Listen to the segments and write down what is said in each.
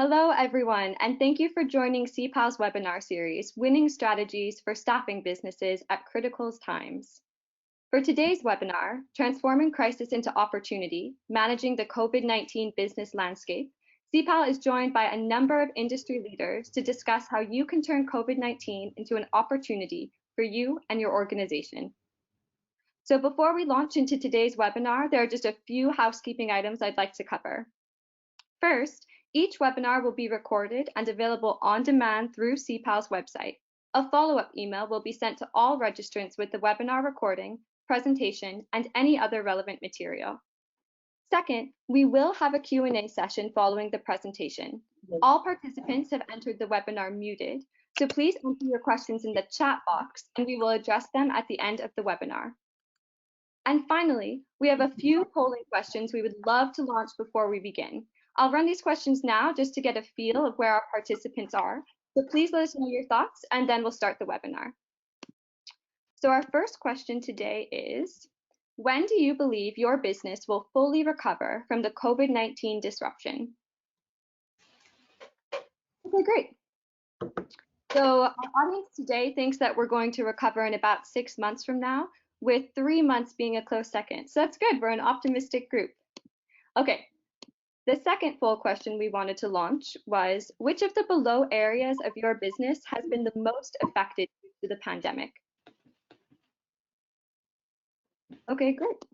Hello, everyone, and thank you for joining CPAL's webinar series, Winning Strategies for Staffing Businesses at Critical Times. For today's webinar, Transforming Crisis into Opportunity, Managing the COVID-19 Business Landscape, CPAL is joined by a number of industry leaders to discuss how you can turn COVID-19 into an opportunity for you and your organization. So before we launch into today's webinar, there are just a few housekeeping items I'd like to cover. First, each webinar will be recorded and available on demand through CPAL's website. A follow-up email will be sent to all registrants with the webinar recording, presentation, and any other relevant material. Second, we will have a Q&A session following the presentation. All participants have entered the webinar muted, so please enter your questions in the chat box and we will address them at the end of the webinar. And finally, we have a few polling questions we would love to launch before we begin. I'll run these questions now just to get a feel of where our participants are. So please let us know your thoughts and then we'll start the webinar. So our first question today is, when do you believe your business will fully recover from the COVID-19 disruption? Okay, great. So our audience today thinks that we're going to recover in about 6 months from now, with 3 months being a close second. So that's good, we're an optimistic group. Okay. The second poll question we wanted to launch was, which of the below areas of your business has been the most affected due to the pandemic? Okay, great.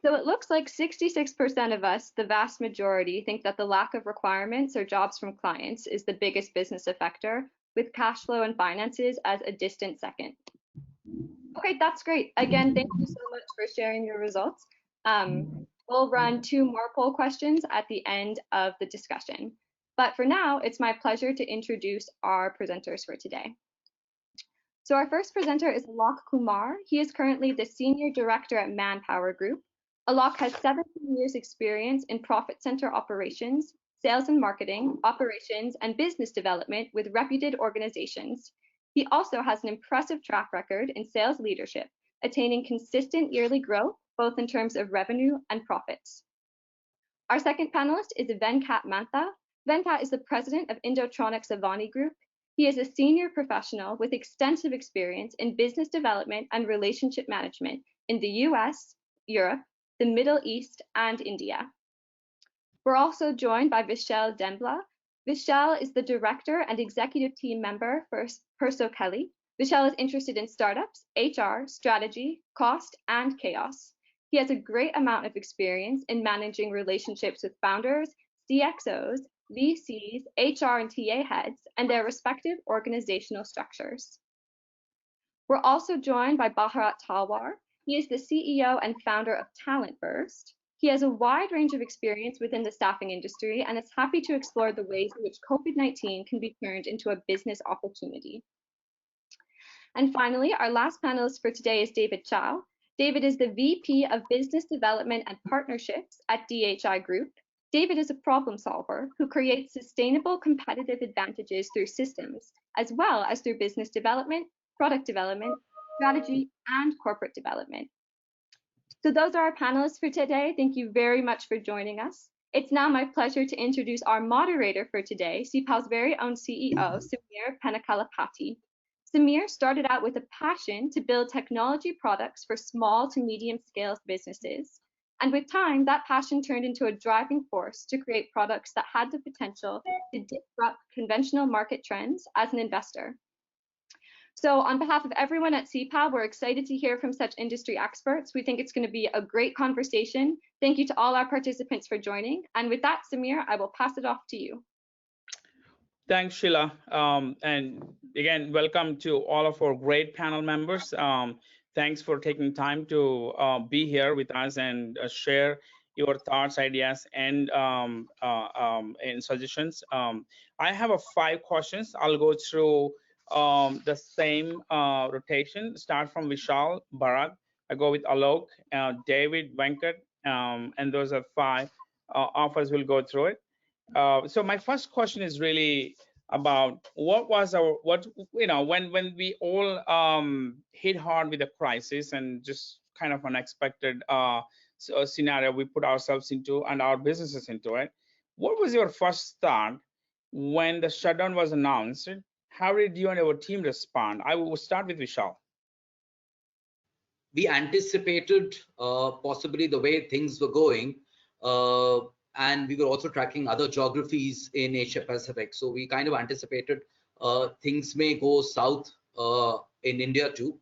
So it looks like 66% of us, the vast majority, think that the lack of requirements or jobs from clients is the biggest business effector, with cash flow and finances as a distant second. Okay, that's great. Again, thank you so much for sharing your results. We'll run 2 more poll questions at the end of the discussion. But for now, it's my pleasure to introduce our presenters for today. So our first presenter is Alok Kumar. He is currently the Senior Director at Manpower Group. Alok has 17 years experience in profit center operations, sales and marketing, operations, and business development with reputed organizations. He also has an impressive track record in sales leadership, attaining consistent yearly growth, both in terms of revenue and profits. Our second panelist is Venkat Mantha. Venkat is the president of Indotronix Avani Group. He is a senior professional with extensive experience in business development and relationship management in the US, Europe, the Middle East, and India. We're also joined by Vishal Dembla. Vishal is the director and executive team member for PERSOLKELLY. Vishal is interested in startups, HR, strategy, cost, and chaos. He has a great amount of experience in managing relationships with founders, CXOs, VCs, HR and TA heads, and their respective organizational structures. We're also joined by Bharat Talwar. He is the CEO and founder of TalentBurst. He has a wide range of experience within the staffing industry and is happy to explore the ways in which COVID-19 can be turned into a business opportunity. And finally, our last panelist for today is David Chao. David is the VP of Business Development and Partnerships at DHI Group. David is a problem solver who creates sustainable competitive advantages through systems, as well as through business development, product development, strategy, and corporate development. So those are our panelists for today. Thank you very much for joining us. It's now my pleasure to introduce our moderator for today, CPAL's very own CEO, Samir Panakalapati. Samir started out with a passion to build technology products for small to medium scale businesses. And with time, that passion turned into a driving force to create products that had the potential to disrupt conventional market trends as an investor. So on behalf of everyone at CPAL, we're excited to hear from such industry experts. We think it's going to be a great conversation. Thank you to all our participants for joining. And with that, Samir, I will pass it off to you. Thanks, Sheila. And again, welcome to all of our great panel members. Thanks for taking time to be here with us and share your thoughts, ideas, and suggestions. I have 5 questions. I'll go through the same rotation. Start from Vishal, Bharat. I go with Alok, David, Venkat, and those are 5 offers. Will go through it. So my first question is really about what was our when we all hit hard with the crisis and just kind of unexpected scenario we put ourselves into and our businesses into it. what was your first thought when the shutdown was announced? How did you and your team respond? I will start with Vishal. We anticipated possibly the way things were going, and we were also tracking other geographies in Asia Pacific. So we kind of anticipated things may go south in India too.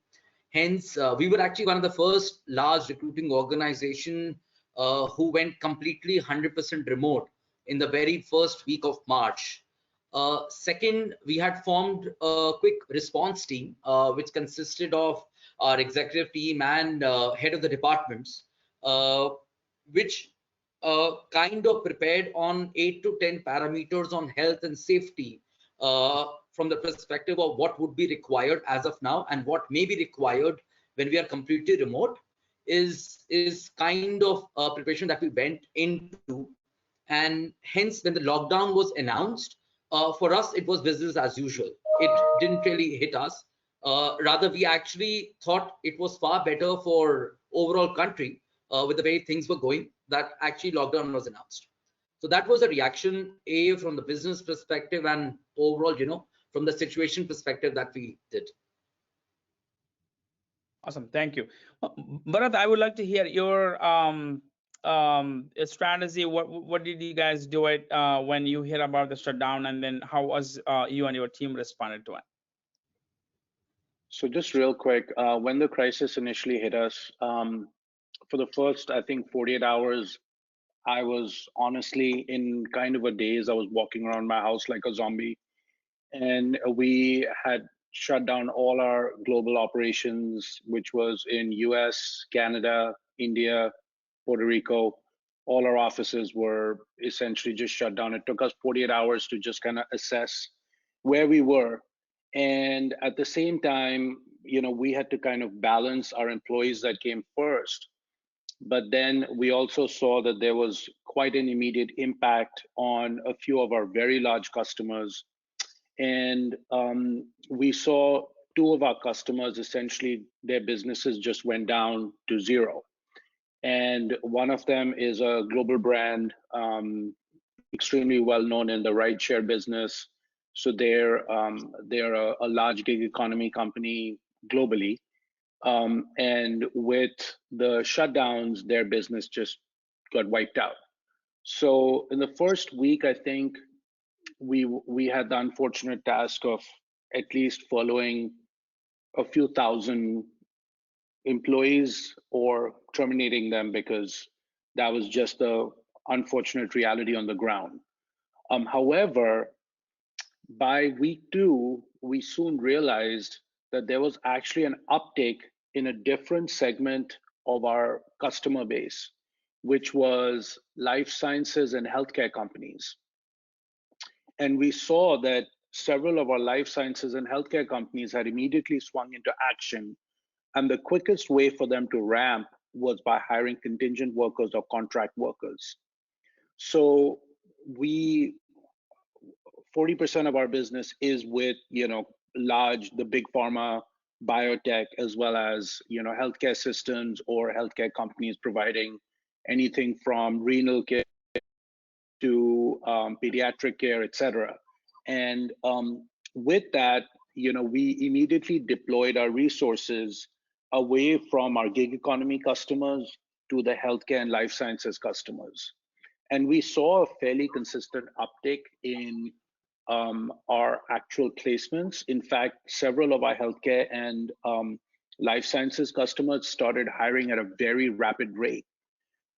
Hence, we were actually one of the first large recruiting organization who went completely 100% remote in the very first week of March. Second, we had formed a quick response team, which consisted of our executive team and head of the departments, which kind of prepared on 8 to 10 parameters on health and safety from the perspective of what would be required as of now and what may be required when we are completely remote is kind of a preparation that we went into. And hence, when the lockdown was announced, for us, it was business as usual. It didn't really hit us. Rather, we actually thought it was far better for overall country with the way things were going that actually lockdown was announced. So that was a reaction, A, from the business perspective and overall, from the situation perspective that we did. Awesome, thank you. Bharat, I would like to hear your strategy. What did you guys do it when you hear about the shutdown, and then how was you and your team responded to it? So just real quick, when the crisis initially hit us, for the first, I think, 48 hours, I was honestly in kind of a daze. I was walking around my house like a zombie. And we had shut down all our global operations, which was in US, Canada, India, Puerto Rico. All our offices were essentially just shut down. It took us 48 hours to just kind of assess where we were. And at the same time, we had to kind of balance our employees that came first. But then we also saw that there was quite an immediate impact on a few of our very large customers. And we saw two of our customers, essentially, their businesses just went down to zero. And one of them is a global brand, extremely well known in the rideshare business. So they're a large gig economy company globally. And with the shutdowns, their business just got wiped out. So in the first week, I think we had the unfortunate task of at least following a few thousand employees or terminating them, because that was just the unfortunate reality on the ground. However, by week 2, we soon realized that there was actually an uptake in a different segment of our customer base, which was life sciences and healthcare companies. And we saw that several of our life sciences and healthcare companies had immediately swung into action. And the quickest way for them to ramp was by hiring contingent workers or contract workers. So 40% of our business is with, the big pharma, biotech, as well as, healthcare systems or healthcare companies providing anything from renal care to pediatric care, et cetera. And with that, we immediately deployed our resources away from our gig economy customers to the healthcare and life sciences customers. And we saw a fairly consistent uptick in our actual placements. In fact, several of our healthcare and life sciences customers started hiring at a very rapid rate.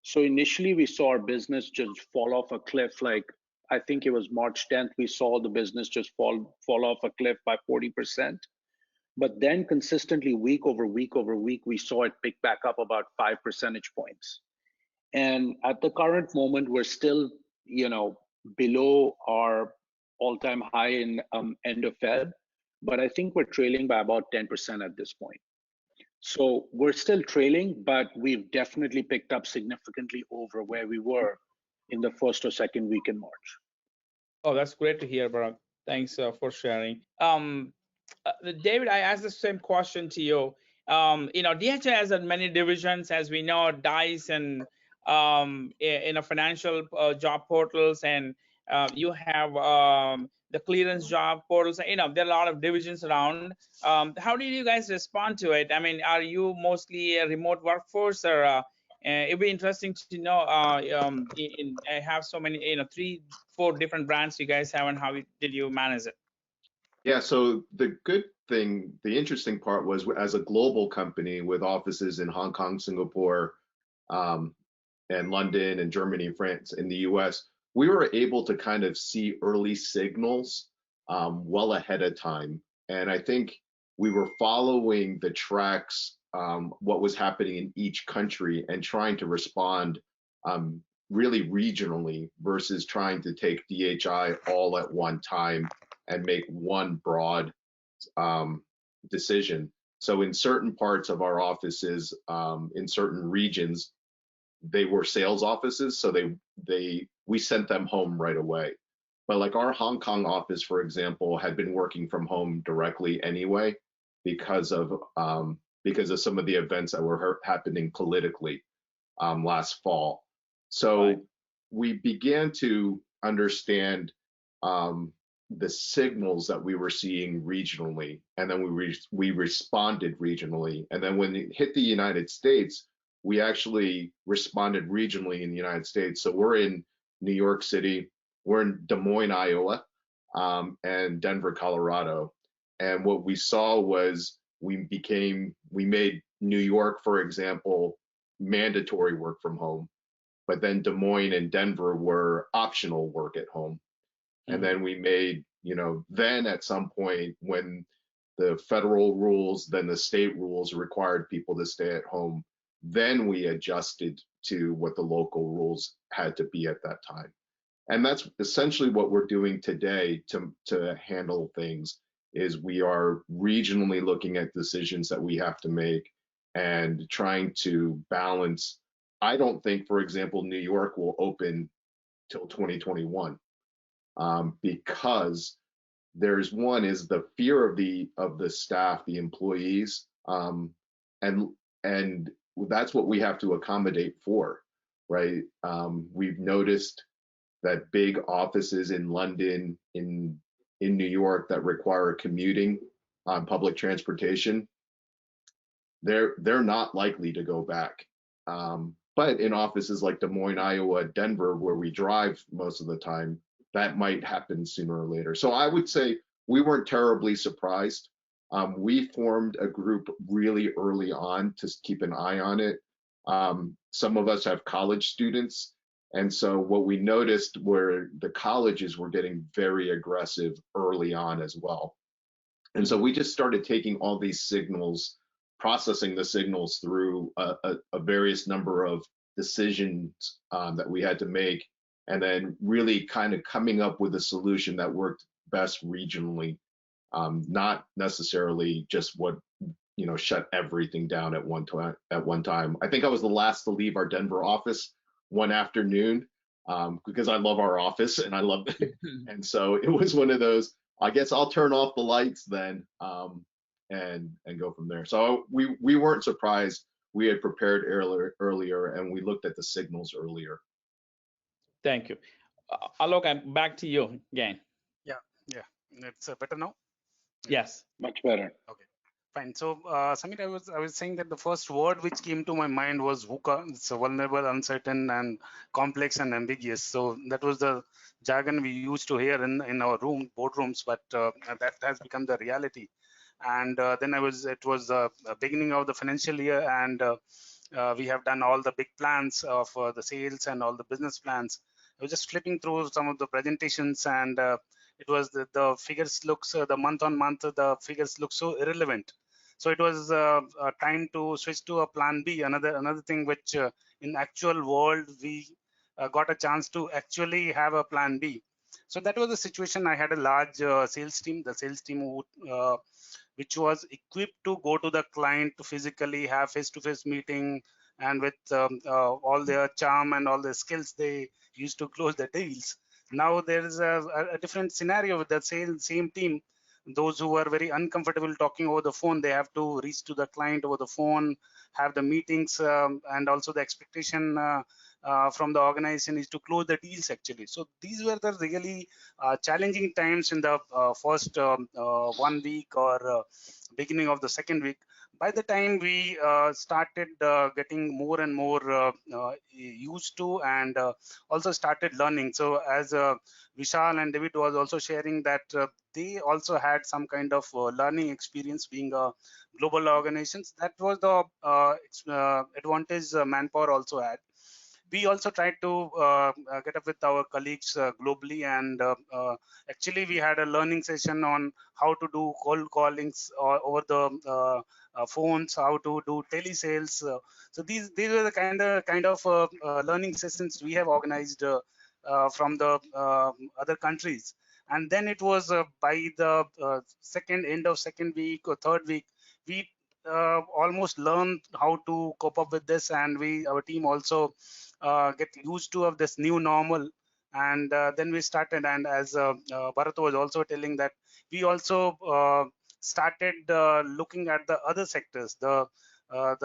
So initially, we saw our business just fall off a cliff. Like, I think it was March 10th, we saw the business just fall off a cliff by 40%. But then consistently, week over week over week, we saw it pick back up about 5 percentage points. And at the current moment, we're still, below our all-time high in end of Feb, but I think we're trailing by about 10% at this point. So we're still trailing, but we've definitely picked up significantly over where we were in the first or second week in March. Oh, that's great to hear, Bharat. Thanks for sharing. David, I asked the same question to you. DHI has many divisions, as we know, DICE and in a financial job portals, and you have the clearance job portals. You know, there are a lot of divisions around. How did you guys respond to it? I mean, are you mostly a remote workforce, or it'd be interesting to know. I have so many, you know, 3-4 different brands you guys have, and how did you manage it? Yeah, so the good thing, the interesting part was, as a global company with offices in Hong Kong, Singapore, and London and Germany and France and the US, we were able to kind of see early signals well ahead of time. And I think we were following the tracks, what was happening in each country, and trying to respond really regionally versus trying to take DHI all at one time and make one broad decision. So in certain parts of our offices, in certain regions, they were sales offices, so we sent them home right away. But like our Hong Kong office, for example, had been working from home directly anyway because of some of the events that were happening politically last fall. So Right. we began to understand the signals that we were seeing regionally, and then we responded regionally. And then when it hit the United States, we actually responded regionally in the United States. So we're in New York City, we're in Des Moines, Iowa, and Denver, Colorado. And what we saw was we made New York, for example, mandatory work from home, but then Des Moines and Denver were optional work at home. And then we made, then at some point when the federal rules, then the state rules required people to stay at home, then we adjusted to what the local rules had to be at that time. And that's essentially what we're doing today to handle things, is we are regionally looking at decisions that we have to make and trying to balance. I don't think, for example, New York will open till 2021 because there's one is the fear of the staff, the employees, and that's what we have to accommodate for, right? We've noticed that big offices in London, in New York, that require commuting on public transportation, they're not likely to go back. But in offices like Des Moines, Iowa, Denver, where we drive most of the time, that might happen sooner or later. So I would say we weren't terribly surprised. We formed a group really early on to keep an eye on it. Some of us have college students, and so what we noticed were the colleges were getting very aggressive early on as well. And so we just started taking all these signals, processing the signals through a various number of decisions that we had to make, and then really kind of coming up with a solution that worked best regionally, not necessarily just what shut everything down at one time. I think I was the last to leave our Denver office one afternoon because I love our office and I love it. And so it was one of those, I guess I'll turn off the lights then and go from there. So we weren't surprised. We had prepared earlier and we looked at the signals earlier. Thank you. Alok, I'm back to you again. Yeah, it's better now. Yes. Much better. Okay, fine. So, Samir, I was saying that the first word which came to my mind was VUCA. It's vulnerable, uncertain, and complex and ambiguous. So that was the jargon we used to hear in our boardrooms, but that has become the reality. And then it was the beginning of the financial year, and we have done all the big plans of the sales and all the business plans. I was just flipping through some of the presentations, and it was the figures looks the month on month, the figures look so irrelevant. So it was time to switch to a plan B, another thing which in actual world we got a chance to actually have a plan B. So that was the situation. I had a large sales team, the sales team which was equipped to go to the client to physically have face-to-face meeting, and with all their charm and all their skills, they used to close the deals. Now there is a different scenario with the same team. Those who are very uncomfortable talking over the phone, they have to reach to the client over the phone, have the meetings, and also the expectation from the organization is to close the deals actually. So these were the really challenging times in the first 1 week or beginning of the second week. By the time we started getting more and more used to and also started learning. So as Vishal and David was also sharing that they also had some kind of learning experience being a global organizations. That was the advantage Manpower also had. We also tried to get up with our colleagues globally, and actually we had a learning session on how to do cold callings over the phones, how to do telesales. So these were the kind of learning sessions we have organized from the other countries. And then it was by the end of second week or third week, we almost learned how to cope up with this, and our team also get used to of this new normal. And then we started, and as Bharat was also telling, that we also started looking at the other sectors, the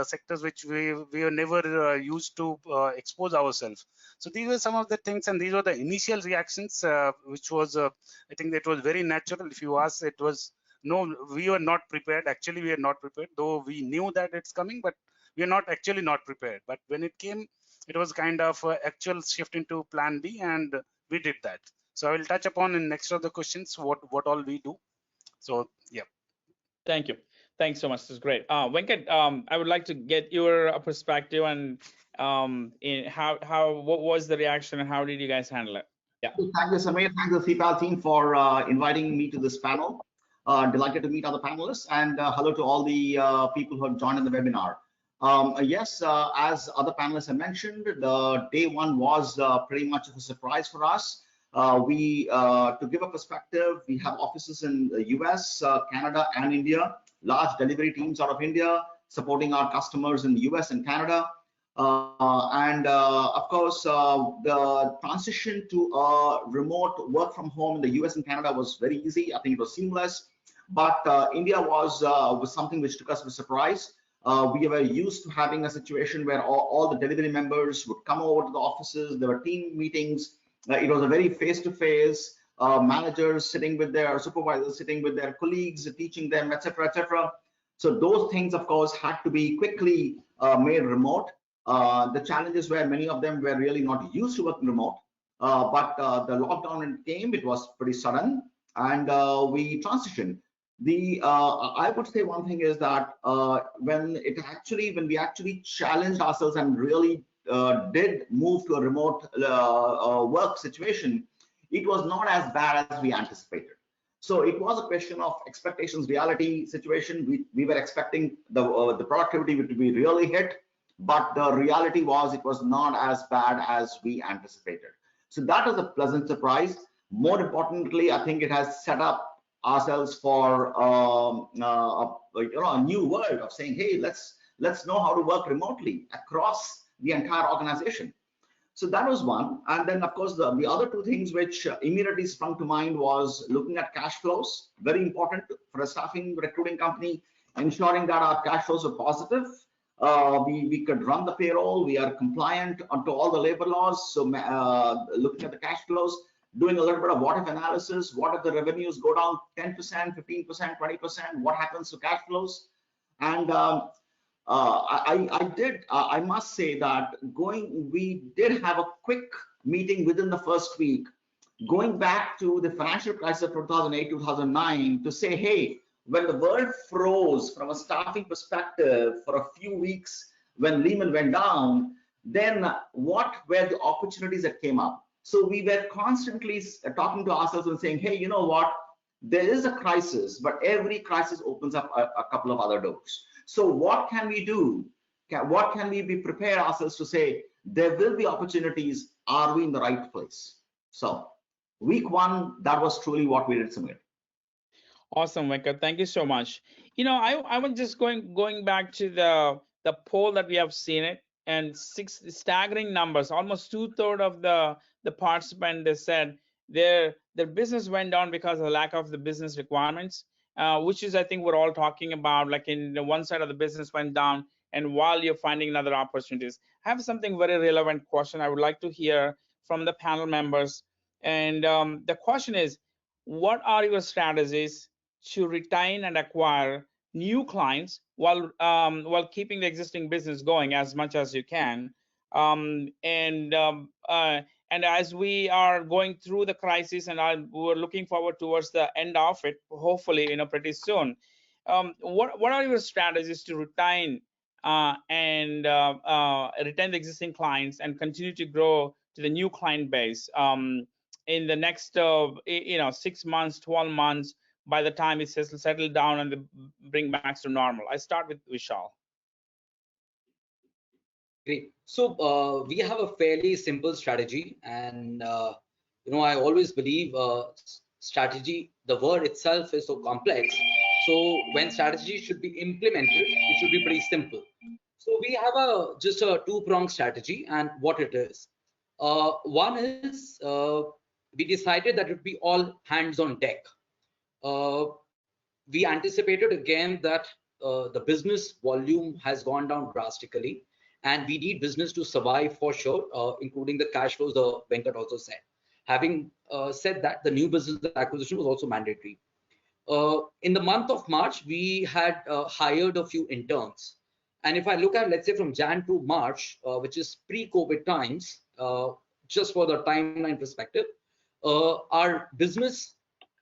sectors which we were never used to expose ourselves. So these were some of the things, and these were the initial reactions, which was I think that was very natural. If you ask, it was no, we were not prepared. Actually, we are not prepared, though we knew that it's coming, but we are not actually not prepared. But when it came, it was kind of actual shift into plan B, and we did that. So I will touch upon in next of the questions what all we do. So yeah. Thank you. Thanks so much. This is great. Venkat, I would like to get your perspective on what was the reaction and how did you guys handle it? Yeah. Thank you, Samir. Thank the CPAL team for inviting me to this panel. Delighted to meet other panelists, and hello to all the people who have joined in the webinar. Yes, as other panelists have mentioned, the day one was pretty much of a surprise for us. To give a perspective, we have offices in the US, Canada, and India, large delivery teams out of India supporting our customers in the US and Canada. Of course, the transition to remote work from home in the US and Canada was very easy. I think it was seamless. But India was something which took us by surprise. We were used to having a situation where all the delivery members would come over to the offices. There were team meetings. It was a very face-to-face, managers sitting with their supervisors, sitting with their colleagues, teaching them, etc., etc. So those things, of course, had to be quickly made remote. The challenges were many of them were really not used to working remote. But the lockdown came, it was pretty sudden, and we transitioned. I would say one thing is that when we actually challenged ourselves and really did move to a remote work situation, it was not as bad as we anticipated. So it was a question of expectations, reality situation. We were expecting the productivity to be really hit, but the reality was it was not as bad as we anticipated. So that was a pleasant surprise. More importantly, I think it has set up ourselves for a new world of saying, hey, let's know how to work remotely across the entire organization. So that was one. And then, of course, the other two things which immediately sprung to mind was looking at cash flows. Very important for a staffing recruiting company, ensuring that our cash flows are positive. We could run the payroll. We are compliant to all the labor laws. So looking at the cash flows, doing a little bit of what if analysis. What if the revenues go down 10%, 15%, 20%? What happens to cash flows? And I must say that we did have a quick meeting within the first week, going back to the financial crisis of 2008, 2009, to say, hey, when the world froze from a staffing perspective for a few weeks, when Lehman went down, then what were the opportunities that came up? So we were constantly talking to ourselves and saying, hey, you know what? There is a crisis, but every crisis opens up a couple of other doors. So what can we do? What can we prepare ourselves to say, there will be opportunities. Are we in the right place? So week one, that was truly what we did, Samir. Awesome, Venkat. Thank you so much. You know, I was just going back to the poll that we have seen it, and six staggering numbers. Almost 2/3 of the participants, they said their business went down because of the lack of the business requirements, which is, I think, we're all talking about. Like in the one side of the business went down, and while you're finding other opportunities. I have something very relevant question I would like to hear from the panel members. And the question is, what are your strategies to retain and acquire new clients while keeping the existing business going as much as you can? And as we are going through the crisis, and we're looking forward towards the end of it, hopefully, pretty soon. What are your strategies to retain retain the existing clients and continue to grow to the new client base in the next 6 months, 12 months, by the time it settle down and bring back to normal? I start with Vishal. Great. So we have a fairly simple strategy, and I always believe strategy, the word itself is so complex. So when strategy should be implemented, it should be pretty simple. So we have just a two-pronged strategy, and what it is. One is we decided that it would be all hands on deck. We anticipated again that the business volume has gone down drastically, and we need business to survive for sure, including the cash flows, Venkat also said. Having said that, the new business acquisition was also mandatory. In the month of March, we had hired a few interns. And if I look at, let's say, from Jan to March, which is pre-COVID times, just for the timeline perspective, our business,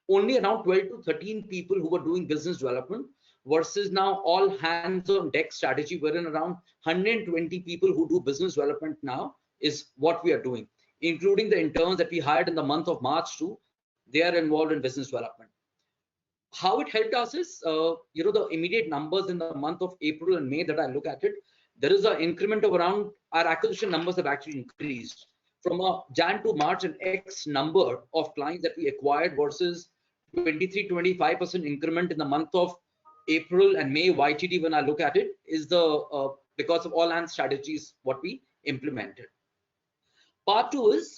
only around 12 to 13 people who were doing business development, versus now all hands on deck strategy, wherein around 120 people who do business development now is what we are doing, including the interns that we hired in the month of March too. They are involved in business development. How it helped us is, the immediate numbers in the month of April and May that I look at it, there is an increment of around, our acquisition numbers have actually increased from a Jan to March, an X number of clients that we acquired versus 23-25% increment in the month of April and May YTD. When I look at it, is the because of all hands strategies what we implemented. Part two is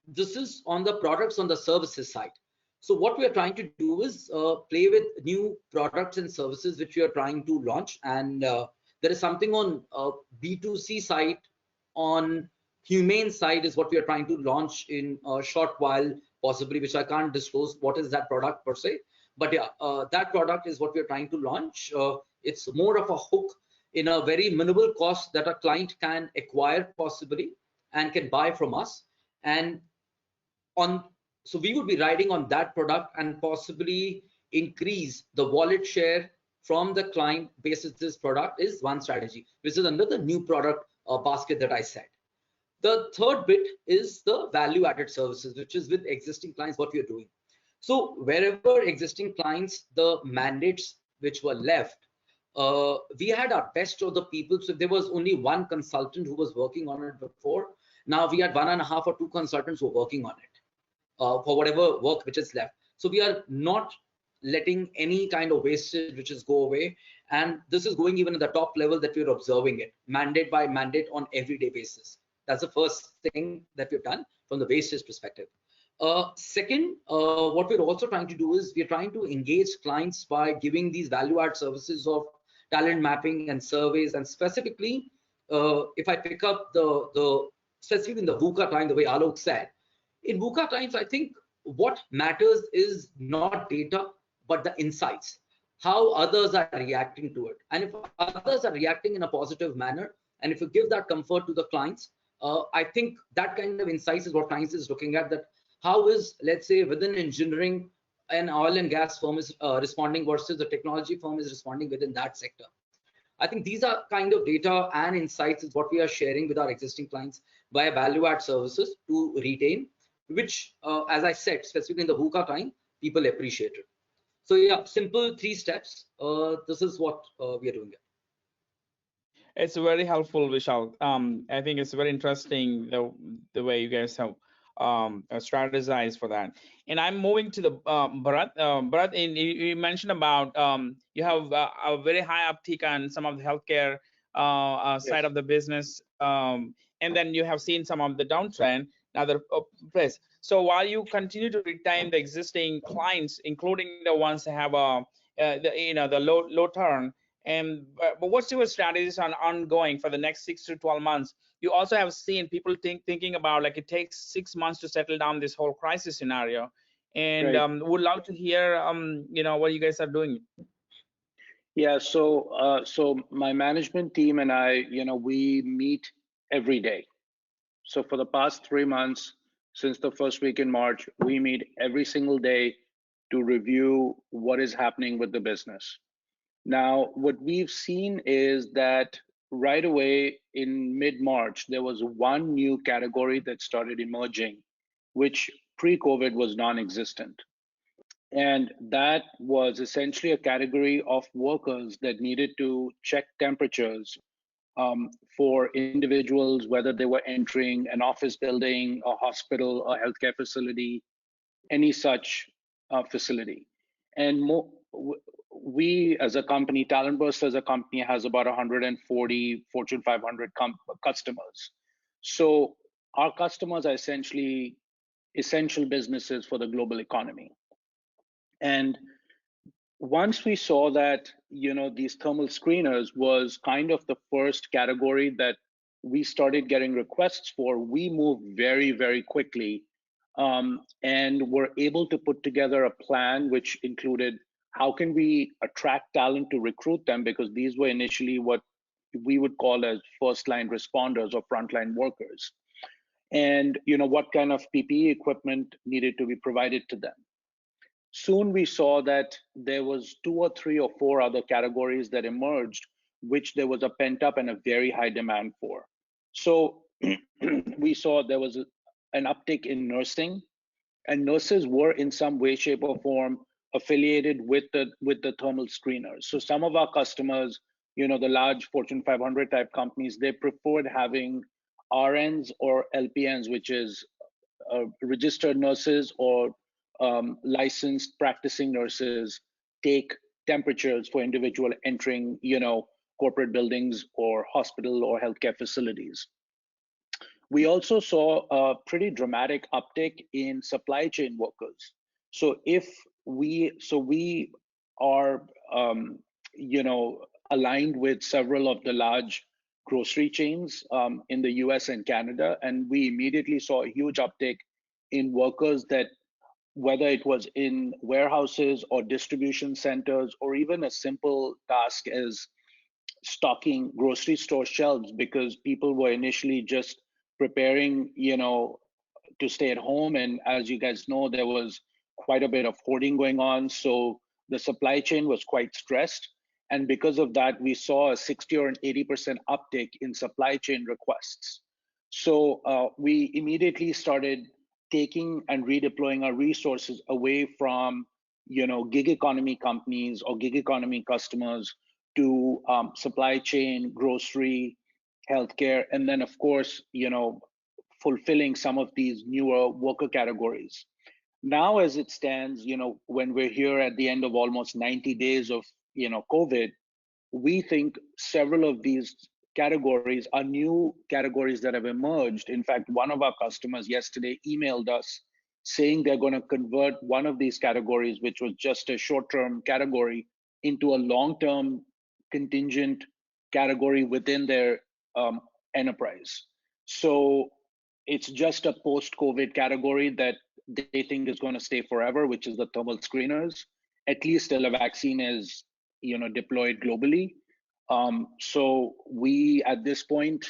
this is on the products on the services side. So what we are trying to do is play with new products and services which we are trying to launch, and there is something on B2C side, on humane side is what we are trying to launch in a short while, possibly, which I can't disclose what is that product per se. But yeah, that product is what we're trying to launch. It's more of a hook in a very minimal cost that a client can acquire possibly and can buy from us. And so we would be riding on that product and possibly increase the wallet share from the client basis. This product is one strategy, which is under the new product basket that I said. The third bit is the value added services, which is with existing clients, what we are doing. So wherever existing clients, the mandates which were left, we had our best of the people. So if there was only one consultant who was working on it before, now we had 1.5 or 2 consultants who were working on it for whatever work which is left. So we are not letting any kind of wastage which is go away. And this is going even at the top level that we're observing it, mandate by mandate on everyday basis. That's the first thing that we've done from the wastage perspective. Second, what we're also trying to do is we're trying to engage clients by giving these value-add services of talent mapping and surveys. And specifically, if I pick up specifically in the VUCA time, the way Alok said, in VUCA times, I think what matters is not data, but the insights, how others are reacting to it. And if others are reacting in a positive manner, and if you give that comfort to the clients, I think that kind of insights is what clients is looking at, that how is, let's say, within engineering, an oil and gas firm is responding versus the technology firm is responding within that sector. I think these are kind of data and insights is what we are sharing with our existing clients via value add services to retain, which, as I said, specifically in the VUCA time, people appreciate it. So yeah, simple 3 steps. This is what we are doing. It's very helpful, Vishal. I think it's very interesting the way you guys have strategized for that. And I'm moving to the Bharat. Bharat, you mentioned about you have a very high uptick on some of the healthcare side of the business, and then you have seen some of the downtrend in other place. So while you continue to retain the existing clients, including the ones that have the low turn, And but what's your strategies on ongoing for the next 6 to 12 months? You also have seen people thinking about like it takes 6 months to settle down this whole crisis scenario, and Right. would love to hear what you guys are doing. Yeah, so my management team and I, we meet every day. So for the past 3 months, since the first week in March, we meet every single day to review what is happening with the business. Now, what we've seen is that right away in mid-March, there was one new category that started emerging, which pre-COVID was non-existent. And that was essentially a category of workers that needed to check temperatures for individuals, whether they were entering an office building, a hospital, a healthcare facility, any such facility. And we as a company, TalentBurst as a company, has about 140 Fortune 500 customers. So our customers are essentially essential businesses for the global economy. And once we saw that these thermal screeners was kind of the first category that we started getting requests for, we moved very, very quickly, and were able to put together a plan which included how can we attract talent to recruit them, because these were initially what we would call as first line responders or frontline workers, and what kind of PPE equipment needed to be provided to them. Soon we saw that there was 2 or 3 or 4 other categories that emerged, which there was a pent up and a very high demand for. So we saw there was an uptick in nursing, and nurses were in some way, shape, or form affiliated with the thermal screeners. So some of our customers, the large Fortune 500 type companies, they preferred having RNs or LPNs, which is registered nurses or licensed practicing nurses, take temperatures for individual entering, corporate buildings or hospital or healthcare facilities. We also saw a pretty dramatic uptick in supply chain workers. So we are, aligned with several of the large grocery chains in the US and Canada, and we immediately saw a huge uptick in workers that, whether it was in warehouses or distribution centers, or even a simple task as stocking grocery store shelves, because people were initially just preparing, to stay at home. And as you guys know, there was quite a bit of hoarding going on. So the supply chain was quite stressed. And because of that, we saw a 60 or an 80% uptick in supply chain requests. So we immediately started taking and redeploying our resources away from, gig economy companies or gig economy customers to supply chain, grocery, healthcare, and then of course, fulfilling some of these newer worker categories. Now, as it stands, when we're here at the end of almost 90 days of, COVID, we think several of these categories are new categories that have emerged. In fact, one of our customers yesterday emailed us saying they're going to convert one of these categories, which was just a short-term category, into a long-term contingent category within their enterprise. So it's just a post-COVID category that they think is going to stay forever, which is the thermal screeners, at least till a vaccine is, deployed globally. So we, at this point,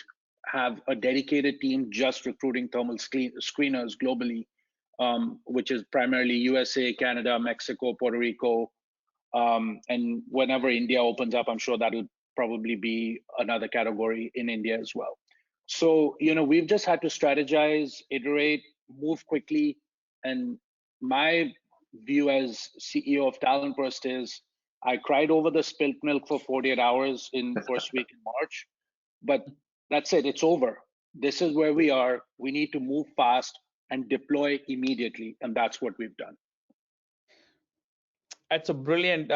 have a dedicated team just recruiting thermal screeners globally, which is primarily USA, Canada, Mexico, Puerto Rico, and whenever India opens up, I'm sure that'll probably be another category in India as well. So, we've just had to strategize, iterate, move quickly. And my view as CEO of TalentBurst is I cried over the spilt milk for 48 hours in first week in March, but that's it, it's over. This is where we are. We need to move fast and deploy immediately. And that's what we've done. That's a brilliant,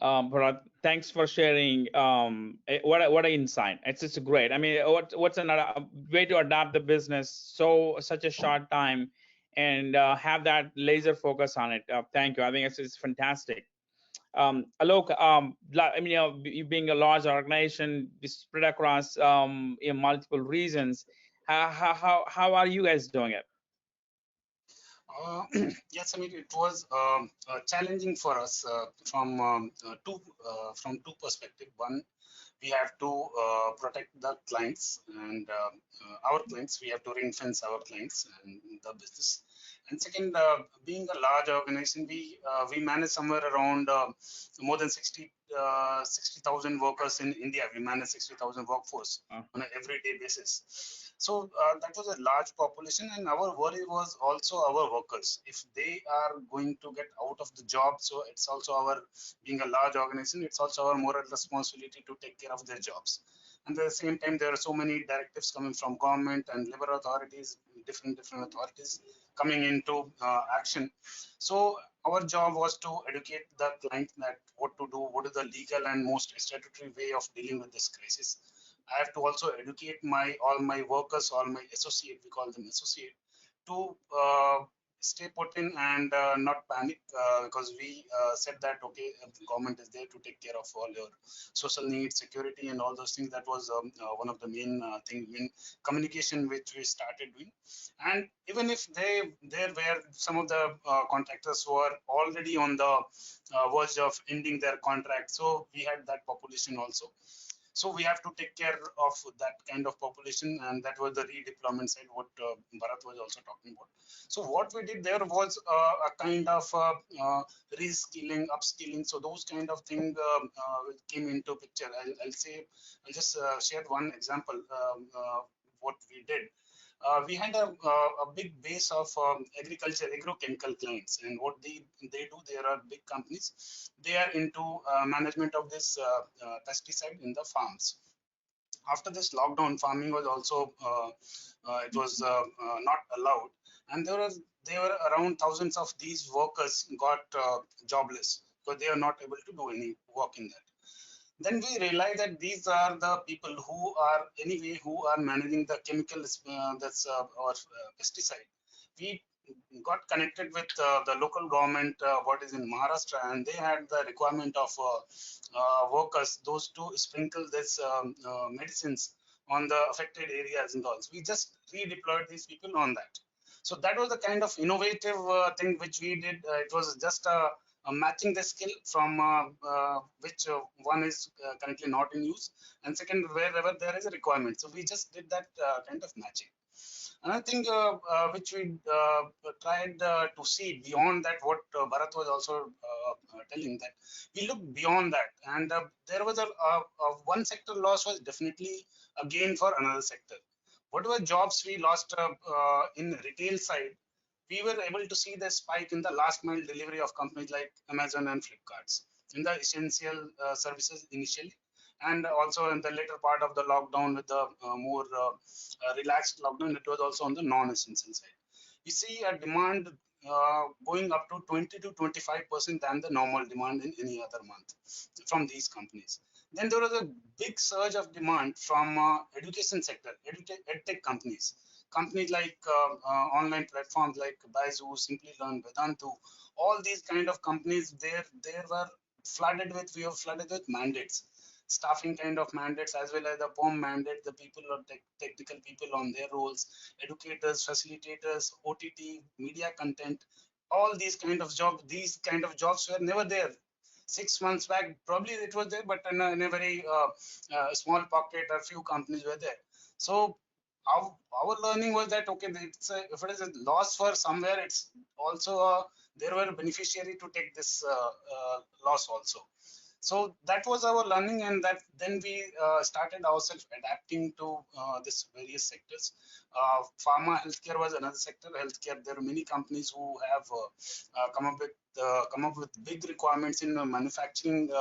Bharat. Thanks for sharing. What an insight! It's just great. I mean, what's another way to adapt the business such a short time and have that laser focus on it. Thank you. I think it's fantastic. Alok, I mean, you being a large organization spread across in multiple regions, how are you guys doing it? Yes, I mean it was challenging for us from two perspectives. One, we have to protect the clients and our clients. We have to ring fence our clients and the business. And second, being a large organization, we manage somewhere around more than 60,000 workers in India. We manage 60,000 workforce on an everyday basis. So that was a large population, and our worry was also our workers. If they are going to get out of the job, so it's also our, being a large organization, it's also our moral responsibility to take care of their jobs. And at the same time, there are so many directives coming from government and labor authorities, different authorities coming into action. So our job was to educate the client that what to do, what is the legal and most statutory way of dealing with this crisis. I have to also educate all my workers, all my associate, we call them associate, to stay put in and not panic, because we said that okay, the government is there to take care of all your social needs, security, and all those things. That was one of the main main communication which we started doing. And even if there were some of the contractors who are already on the verge of ending their contract, so we had that population also. So we have to take care of that kind of population, and that was the redeployment side, what Bharat was also talking about. So what we did there was a kind of reskilling, upskilling. So those kind of thing came into picture. I'll just share one example. What we did. We had a big base of agriculture, agrochemical clients, and what they do, there are big companies. They are into management of this pesticide in the farms. After this lockdown, farming was also it was not allowed, and there were around thousands of these workers got jobless because they are not able to do any work in that. Then we realize that these are the people who are anyway who are managing the chemicals or pesticide. We got connected with the local government, what is in Maharashtra, and they had the requirement of workers, those to sprinkle this medicines on the affected areas and all. So we just redeployed these people on that. So that was the kind of innovative thing which we did. It was just matching the skill from which one is currently not in use, and second, wherever there is a requirement. So we just did that kind of matching. Another thing which we tried to see beyond that, what Bharat was also telling, that we looked beyond that, and there was a one sector loss was definitely a gain for another sector. Whatever jobs we lost in retail side, we were able to see the spike in the last mile delivery of companies like Amazon and Flipkarts in the essential services initially, and also in the later part of the lockdown with the more relaxed lockdown, it was also on the non-essential side. We see a demand going up to 20 to 25% than the normal demand in any other month from these companies. Then there was a big surge of demand from education sector, edtech companies. Companies like online platforms like Baizu, Simply Learn, Vedantu, all these kind of companies, they were flooded with, we were flooded with mandates, staffing kind of mandates, as well as the POM mandate, the people or technical people on their roles, educators, facilitators, OTT, media content, all these kind of jobs were never there. 6 months back, probably it was there, but in a very small pocket, a few companies were there. So our learning was that okay, if it is a loss for somewhere, it's also there were a beneficiary to take this loss also. So that was our learning, and that then we started ourselves adapting to this various sectors. Pharma, healthcare was another sector. Healthcare, there are many companies who have come up with big requirements in manufacturing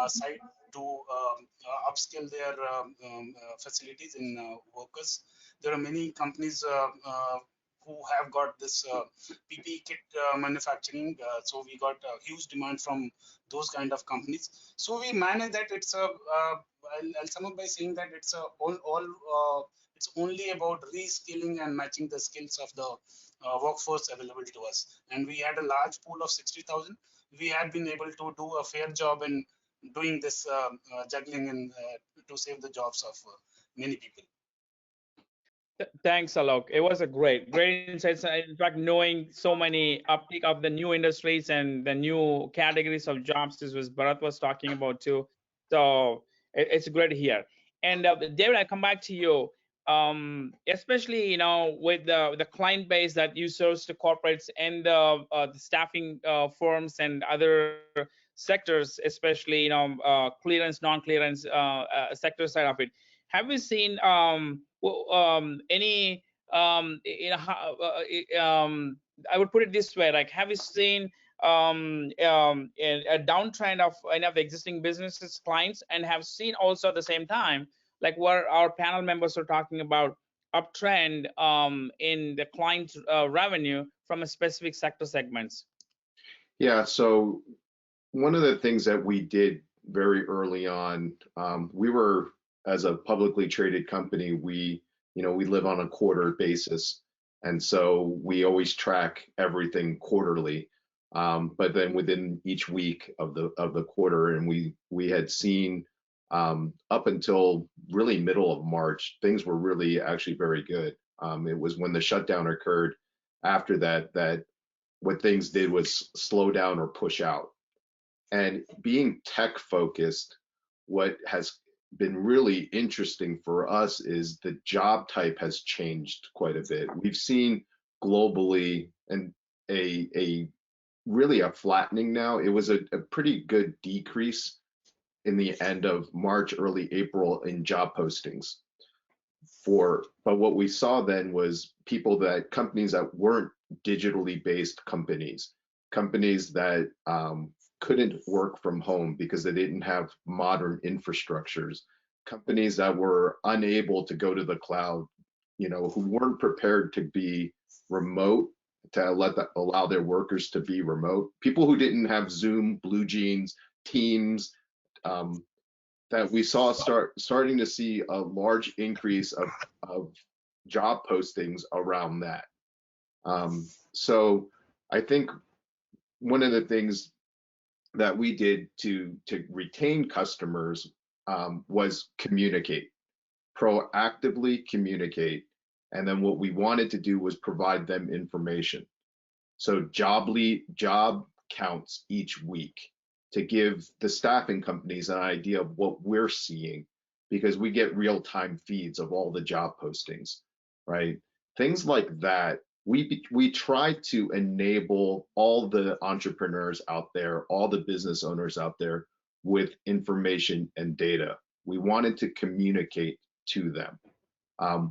side to upscale their facilities in workers. There are many companies who have got this PPE kit manufacturing. So we got a huge demand from those kind of companies. So we manage that. It's a I'll sum up by saying that it's it's only about reskilling and matching the skills of the workforce available to us. And we had a large pool of 60,000. we had been able to do a fair job in doing this juggling and to save the jobs of many people. Thanks, Alok. It was a great insights. In fact, knowing so many uptick of the new industries and the new categories of jobs, this was Bharat was talking about too. So it's great to hear. And David, I come back to you. Especially with the client base that you serve to corporates and the staffing firms and other sectors, especially clearance, non-clearance sector side of it. Have you seen any I would put it this way, like have you seen a downtrend of any of the existing businesses clients, and have seen also at the same time, like what our panel members are talking about, uptrend in the client revenue from a specific sector segments? Yeah, so one of the things that we did very early on, we were, as a publicly traded company, we live on a quarter basis, and so we always track everything quarterly. But then within each week of the quarter, and we had seen up until really middle of March, things were really actually very good. It was when the shutdown occurred after that what things did was slow down or push out. And being tech focused, what has been really interesting for us is the job type has changed quite a bit. We've seen globally and a really a flattening now. It was a pretty good decrease in the end of March, early April in job postings. But what we saw then was companies that weren't digitally based companies that couldn't work from home because they didn't have modern infrastructures, companies that were unable to go to the cloud, who weren't prepared to be remote, to allow their workers to be remote, people who didn't have Zoom, Blue Jeans, Teams, that we saw starting to see a large increase of job postings around that. So I think one of the things that we did to retain customers was proactively communicate. And then what we wanted to do was provide them information. So job counts each week to give the staffing companies an idea of what we're seeing, because we get real-time feeds of all the job postings, right? Things like that. We try to enable all the entrepreneurs out there, all the business owners out there with information and data. We wanted to communicate to them.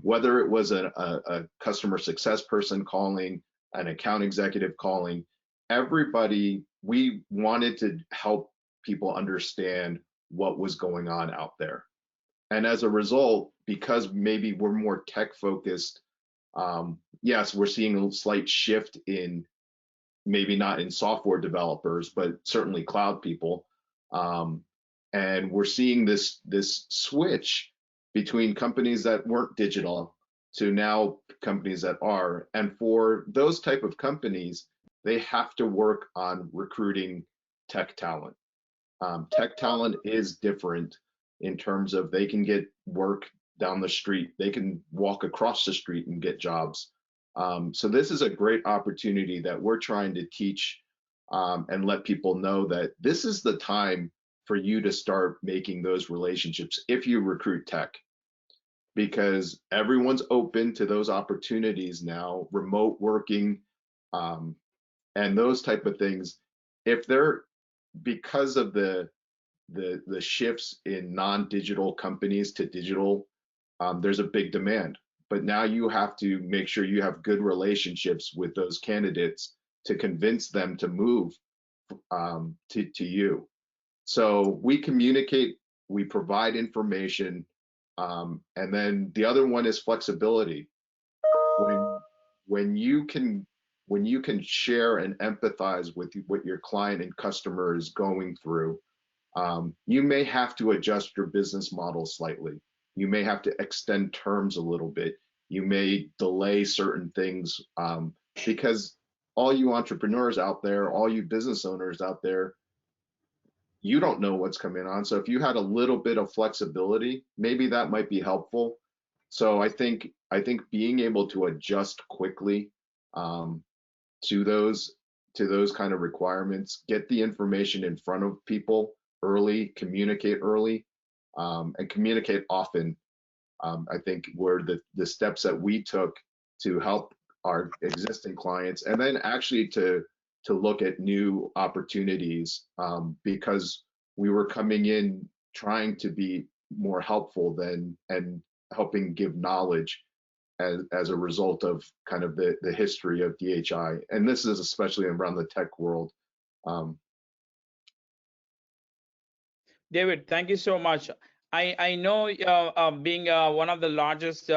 Whether it was a customer success person calling, an account executive calling, everybody, we wanted to help people understand what was going on out there. And as a result, because maybe we're more tech focused, yes, we're seeing a slight shift in, maybe not in software developers, but certainly cloud people. And we're seeing this switch between companies that weren't digital to now companies that are. And for those type of companies, they have to work on recruiting tech talent. Tech talent is different in terms of they can get work down the street, they can walk across the street and get jobs. So this is a great opportunity that we're trying to teach and let people know that this is the time for you to start making those relationships if you recruit tech, because everyone's open to those opportunities now, remote working, and those type of things. If they're, because of the shifts in non-digital companies to digital, there's a big demand. But now you have to make sure you have good relationships with those candidates to convince them to move to you. So we communicate, we provide information, and then the other one is flexibility. When you can share and empathize with what your client and customer is going through, you may have to adjust your business model slightly. You may have to extend terms a little bit. You may delay certain things because all you entrepreneurs out there, all you business owners out there, you don't know what's coming on. So if you had a little bit of flexibility, maybe that might be helpful. So I think being able to adjust quickly to those kind of requirements, get the information in front of people early, communicate early, and communicate often. I think were the steps that we took to help our existing clients, and then actually to look at new opportunities, because we were coming in trying to be more helpful and helping give knowledge as a result of kind of the history of DHI. And this is especially around the tech world. David, thank you so much. I know being one of the largest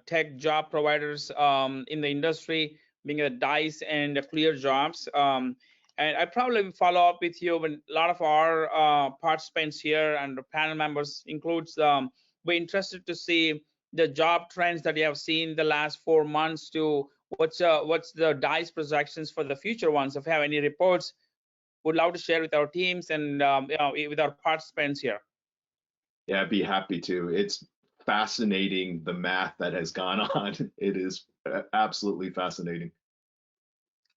tech job providers in the industry, being a DICE and Clear Jobs, and I probably will follow up with you when a lot of our participants here and the panel members includes, we're interested to see the job trends that you have seen the last 4 months to what's the DICE projections for the future ones. If you have any reports, would love to share with our teams and with our participants here. Yeah, I'd be happy to. It's fascinating, the math that has gone on. It is absolutely fascinating.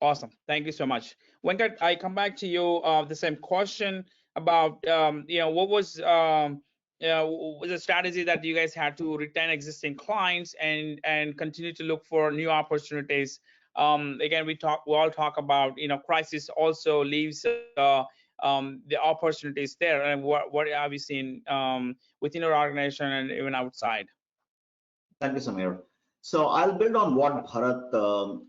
Awesome. Thank you so much. Venkat, I come back to you the same question about, what was the strategy that you guys had to retain existing clients and continue to look for new opportunities. Again, we all talk about, crisis also leaves the opportunities there, and what have you seen within your organization and even outside? Thank you, Samir. So I'll build on what Bharat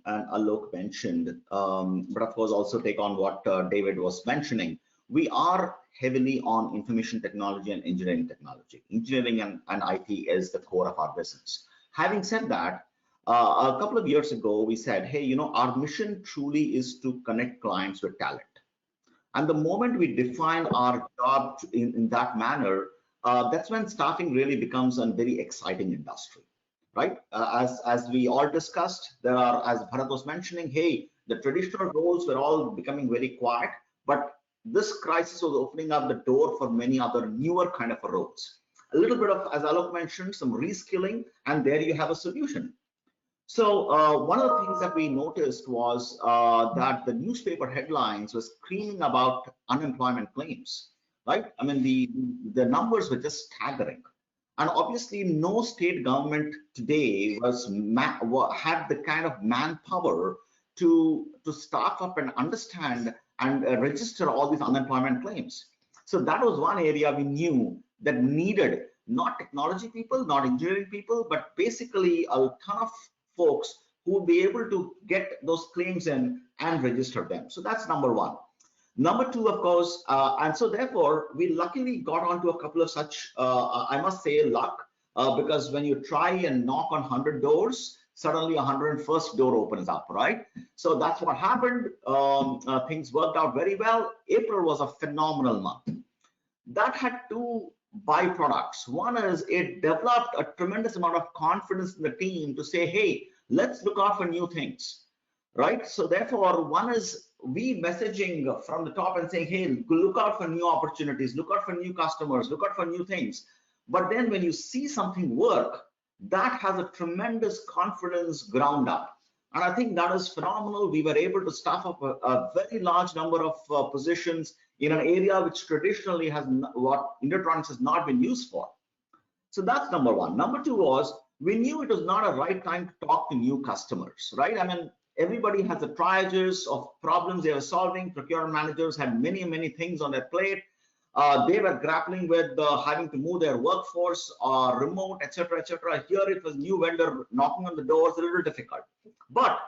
and Alok mentioned, but of course also take on what David was mentioning. We are heavily on information technology and engineering technology. Engineering and IT is the core of our business. Having said that, a couple of years ago, we said, hey, our mission truly is to connect clients with talent. And the moment we define our job in that manner, that's when staffing really becomes a very exciting industry, right? As we all discussed, there are, as Bharat was mentioning, hey, the traditional roles were all becoming very quiet, but this crisis was opening up the door for many other newer kind of roles. A little bit of, as Alok mentioned, some reskilling, and there you have a solution. So one of the things that we noticed was that the newspaper headlines were screaming about unemployment claims, right? I mean, the numbers were just staggering. And obviously, no state government today had the kind of manpower to staff up and understand and register all these unemployment claims. So that was one area we knew that needed not technology people, not engineering people, but basically a ton of folks who would be able to get those claims in and register them. So that's number one. Number two, of course, and so therefore, we luckily got onto a couple of such, I must say, luck, because when you try and knock on 100 doors, suddenly 101st door opens up, right? So that's what happened. Things worked out very well. April was a phenomenal month. That had two byproducts. One is it developed a tremendous amount of confidence in the team to say, hey, let's look out for new things, right? So therefore, one is we messaging from the top and saying, hey, look out for new opportunities, look out for new customers, look out for new things. But then when you see something work, that has a tremendous confidence ground up. And I think that is phenomenal. We were able to staff up a very large number of positions in an area which traditionally has what Indotronix has not been used for. So that's number one. Number two was we knew it was not a right time to talk to new customers, right? I mean, everybody has a triages of problems they were solving. Procurement managers had many, many things on their plate. They were grappling with having to move their workforce remote, etc., etc. Here it was new vendor knocking on the doors, a little difficult. But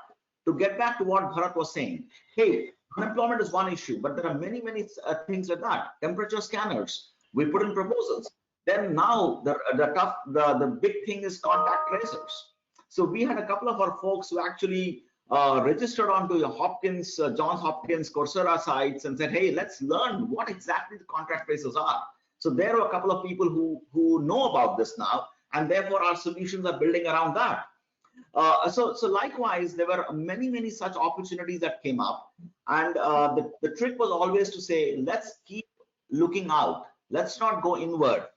to get back to what Bharat was saying, hey, unemployment is one issue, but there are many, many things like that. Temperature scanners, we put in proposals. Then now the big thing is contact tracers. So we had a couple of our folks who actually registered onto Hopkins, Johns Hopkins, Coursera sites and said, hey, let's learn what exactly the contact tracers are. So there are a couple of people who know about this now, and therefore our solutions are building around that. So likewise, there were many such opportunities that came up, and the trick was always to say, let's keep looking out. Let's not go inward.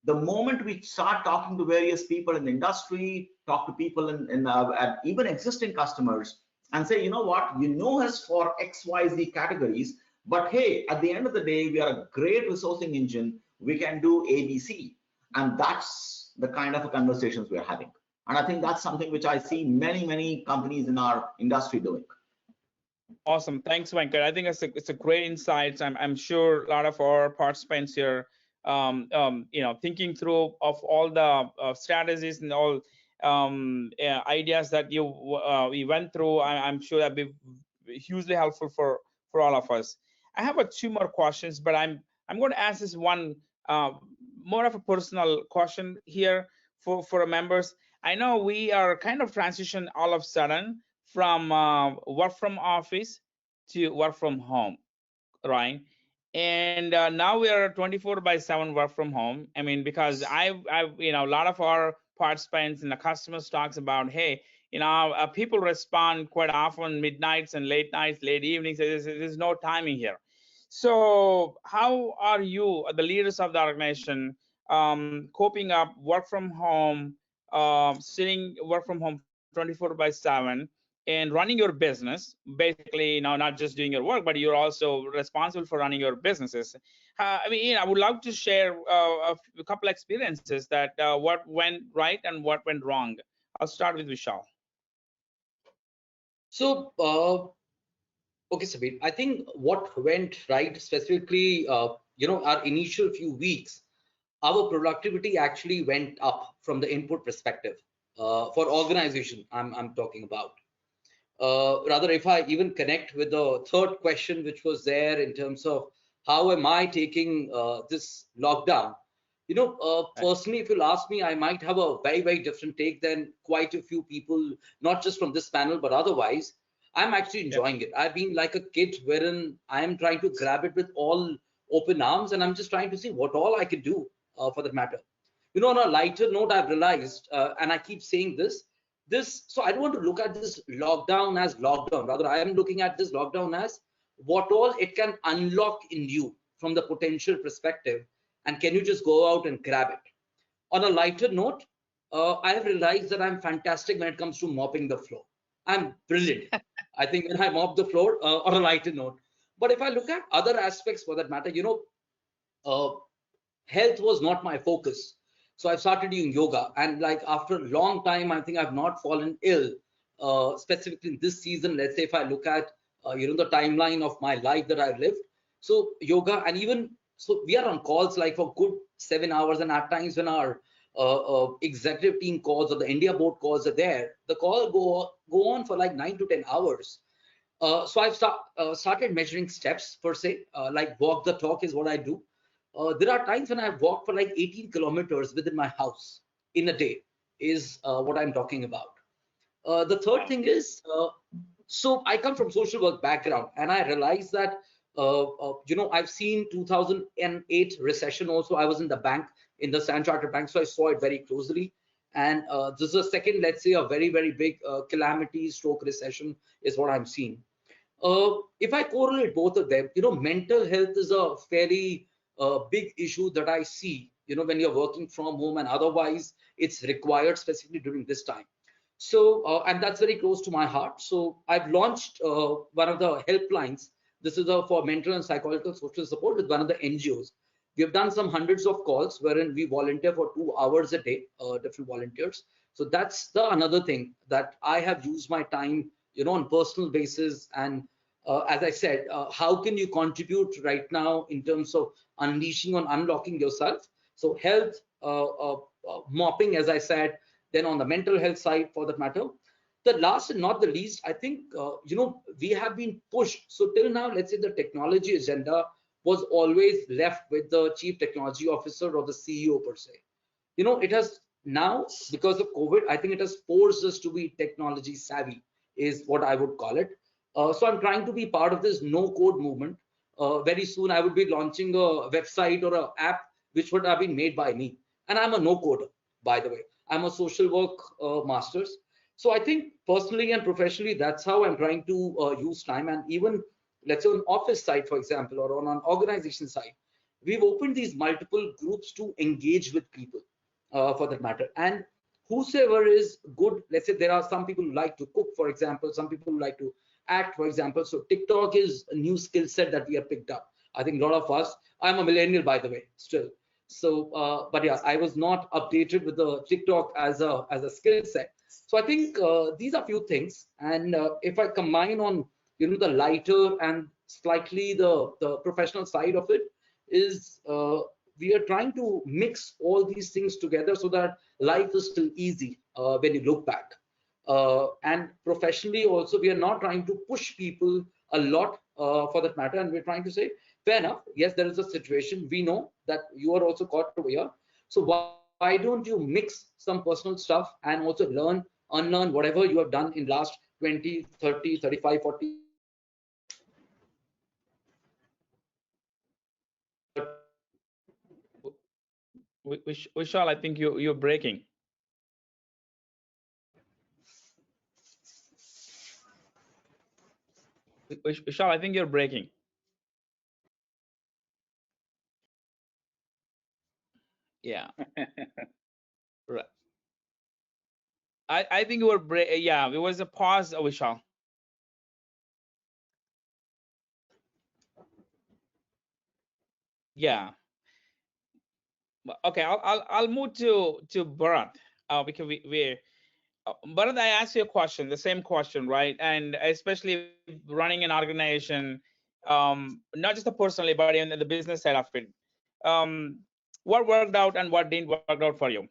The moment we start talking to various people in the industry, talk to people at even existing customers, and say, you know what, you know us for XYZ categories, but hey, at the end of the day, we are a great resourcing engine. We can do ABC, and that's the kind of conversations we're having. And I think that's something which I see many companies in our industry doing. Awesome, thanks, Venkat. I think it's a great insights. I'm sure a lot of our participants here, thinking through of all the strategies and all ideas that we went through. I'm sure that'd be hugely helpful for all of us. I have two more questions, but I'm going to ask this one more of a personal question here for our members. I know we are kind of transition all of a sudden from work from office to work from home, right? And now we are 24/7 work from home. I mean, because I've a lot of our participants and the customers talks about, hey, people respond quite often midnights and late nights, late evenings. There's no timing here. So how are you, the leaders of the organization, coping up work from home, work from home 24/7, and running your business, basically, not just doing your work, but you're also responsible for running your businesses. I would love to share a couple experiences that what went right and what went wrong. I'll start with Vishal. So, okay, Sabir, I think what went right specifically, our initial few weeks, our productivity actually went up from the input perspective for organization. I'm talking about. Rather, if I even connect with the third question, which was there in terms of how am I taking this lockdown, personally, if you'll ask me, I might have a very different take than quite a few people, not just from this panel, but otherwise. I'm actually enjoying it. I've been like a kid wherein I am trying to grab it with all open arms, and I'm just trying to see what all I can do for that matter. On a lighter note, I've realized, and I keep saying this, so I don't want to look at this lockdown as lockdown. Rather, I am looking at this lockdown as what all it can unlock in you from the potential perspective, and can you just go out and grab it. On a lighter note, I have realized that I'm fantastic when it comes to mopping the floor. I'm brilliant. I think when I mop the floor, on a lighter note. But if I look at other aspects for that matter, health was not my focus. So I've started doing yoga, and like after a long time, I think I've not fallen ill, specifically in this season. Let's say if I look at, the timeline of my life that I've lived. So yoga, and even so we are on calls like for good 7 hours, and at times when our executive team calls or the India board calls are there, the call go on for like 9 to 10 hours. So I've started measuring steps per se, like walk the talk is what I do. There are times when I've walked for like 18 kilometers within my house in a day is what I'm talking about. The third thing is, so I come from social work background, and I realized that, I've seen 2008 recession also. I was in the bank, in the Standard Chartered Bank, so I saw it very closely. And this is a second, let's say, a very big calamity stroke recession is what I'm seeing. If I correlate both of them, mental health is a fairly big issue that I see, when you're working from home, and otherwise it's required specifically during this time. So, and that's very close to my heart. So I've launched one of the helplines. This is for mental and psychological social support with one of the NGOs. We have done some hundreds of calls wherein we volunteer for 2 hours a day, different volunteers. So that's the another thing that I have used my time, on personal basis. And as I said, how can you contribute right now in terms of unleashing or unlocking yourself? So health, mopping, as I said, then on the mental health side for that matter. The last and not the least, I think, we have been pushed. So till now, let's say the technology agenda was always left with the chief technology officer or the CEO per se. It has now, because of COVID, I think it has forced us to be technology savvy, is what I would call it. So I'm trying to be part of this no code movement. Very soon I would be launching a website or an app which would have been made by me. And I'm a no coder, by the way. I'm a social work master's. So I think personally and professionally, that's how I'm trying to use time. And even let's say on office side, for example, or on an organization side, we've opened these multiple groups to engage with people for that matter. And whosoever is good, let's say there are some people who like to cook, for example, some people who like to act, for example. So TikTok is a new skill set that we have picked up. I think a lot of us, I'm a millennial, by the way, still. So, but yeah, I was not updated with the TikTok as a skill set. So I think these are few things. And if I combine on, the lighter and slightly the professional side of it is, we are trying to mix all these things together so that life is still easy when you look back. And professionally also, we are not trying to push people a lot for that matter. And we're trying to say, fair enough, yes, there is a situation. We know that you are also caught over here. So why don't you mix some personal stuff and also learn, unlearn whatever you have done in last 20, 30, 35, 40. Vishal, I think you're breaking. Vishal, I think you're breaking. Yeah. Right. I think you were yeah, it was a pause, Vishal. Yeah. Okay, I'll move to Bharat because we're Bharat, I asked you a question, the same question, right? And especially running an organization, not just the personally, but in the business side of it. What worked out and what didn't work out for you?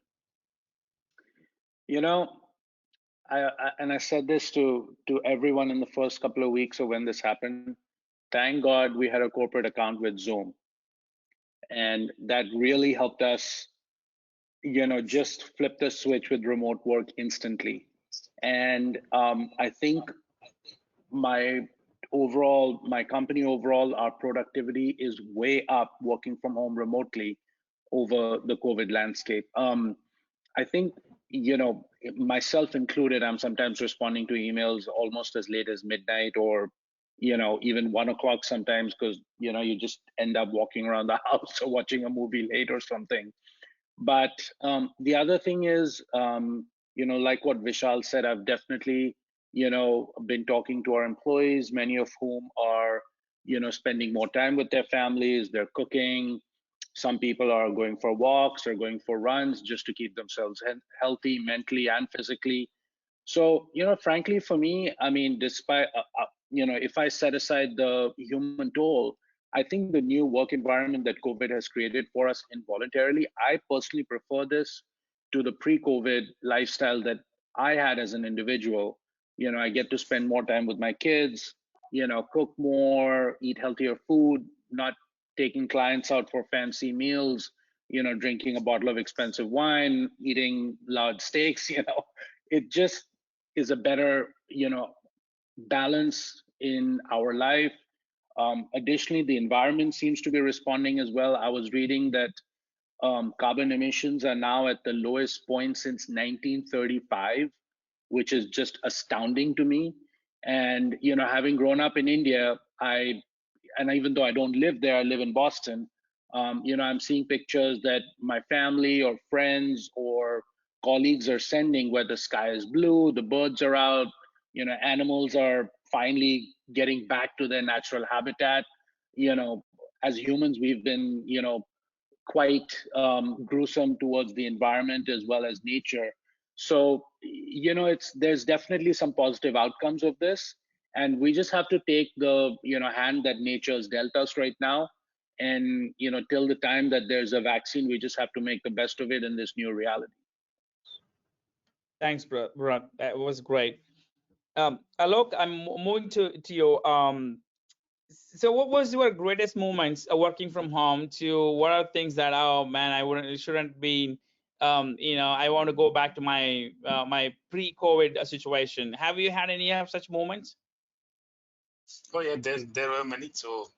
You know, I said this to everyone in the first couple of weeks of when this happened. Thank God we had a corporate account with Zoom, and that really helped us, just flip the switch with remote work instantly. And I think my company overall, our productivity is way up working from home remotely over the COVID landscape. I think, myself included, I'm sometimes responding to emails almost as late as midnight or, even 1 o'clock sometimes, because, you just end up walking around the house or watching a movie late or something. But the other thing is, like what Vishal said, I've definitely, been talking to our employees, many of whom are, spending more time with their families, they're cooking. Some people are going for walks or going for runs just to keep themselves healthy mentally and physically. So, frankly, for me, I mean, despite, if I set aside the human toll, I think the new work environment that COVID has created for us involuntarily, I personally prefer this to the pre-COVID lifestyle that I had as an individual. I get to spend more time with my kids, cook more, eat healthier food, not taking clients out for fancy meals, drinking a bottle of expensive wine, eating large steaks, it just is a better, balance in our life. Additionally, the environment seems to be responding as well. I was reading that carbon emissions are now at the lowest point since 1935, which is just astounding to me. And having grown up in India, and even though I don't live there, I live in Boston. I'm seeing pictures that my family or friends or colleagues are sending where the sky is blue, the birds are out, animals are finally getting back to their natural habitat. As humans, we've been, quite gruesome towards the environment as well as nature. So, there's definitely some positive outcomes of this, and we just have to take the hand that nature has dealt us right now, and till the time that there's a vaccine, we just have to make the best of it in this new reality. Thanks, Bharat. That was great. Alok, I'm moving to you. So what was your greatest moments working from home to what are things that, oh man, it shouldn't be, I want to go back to my my pre-COVID situation. Have you had any of such moments? Oh yeah, there were many. So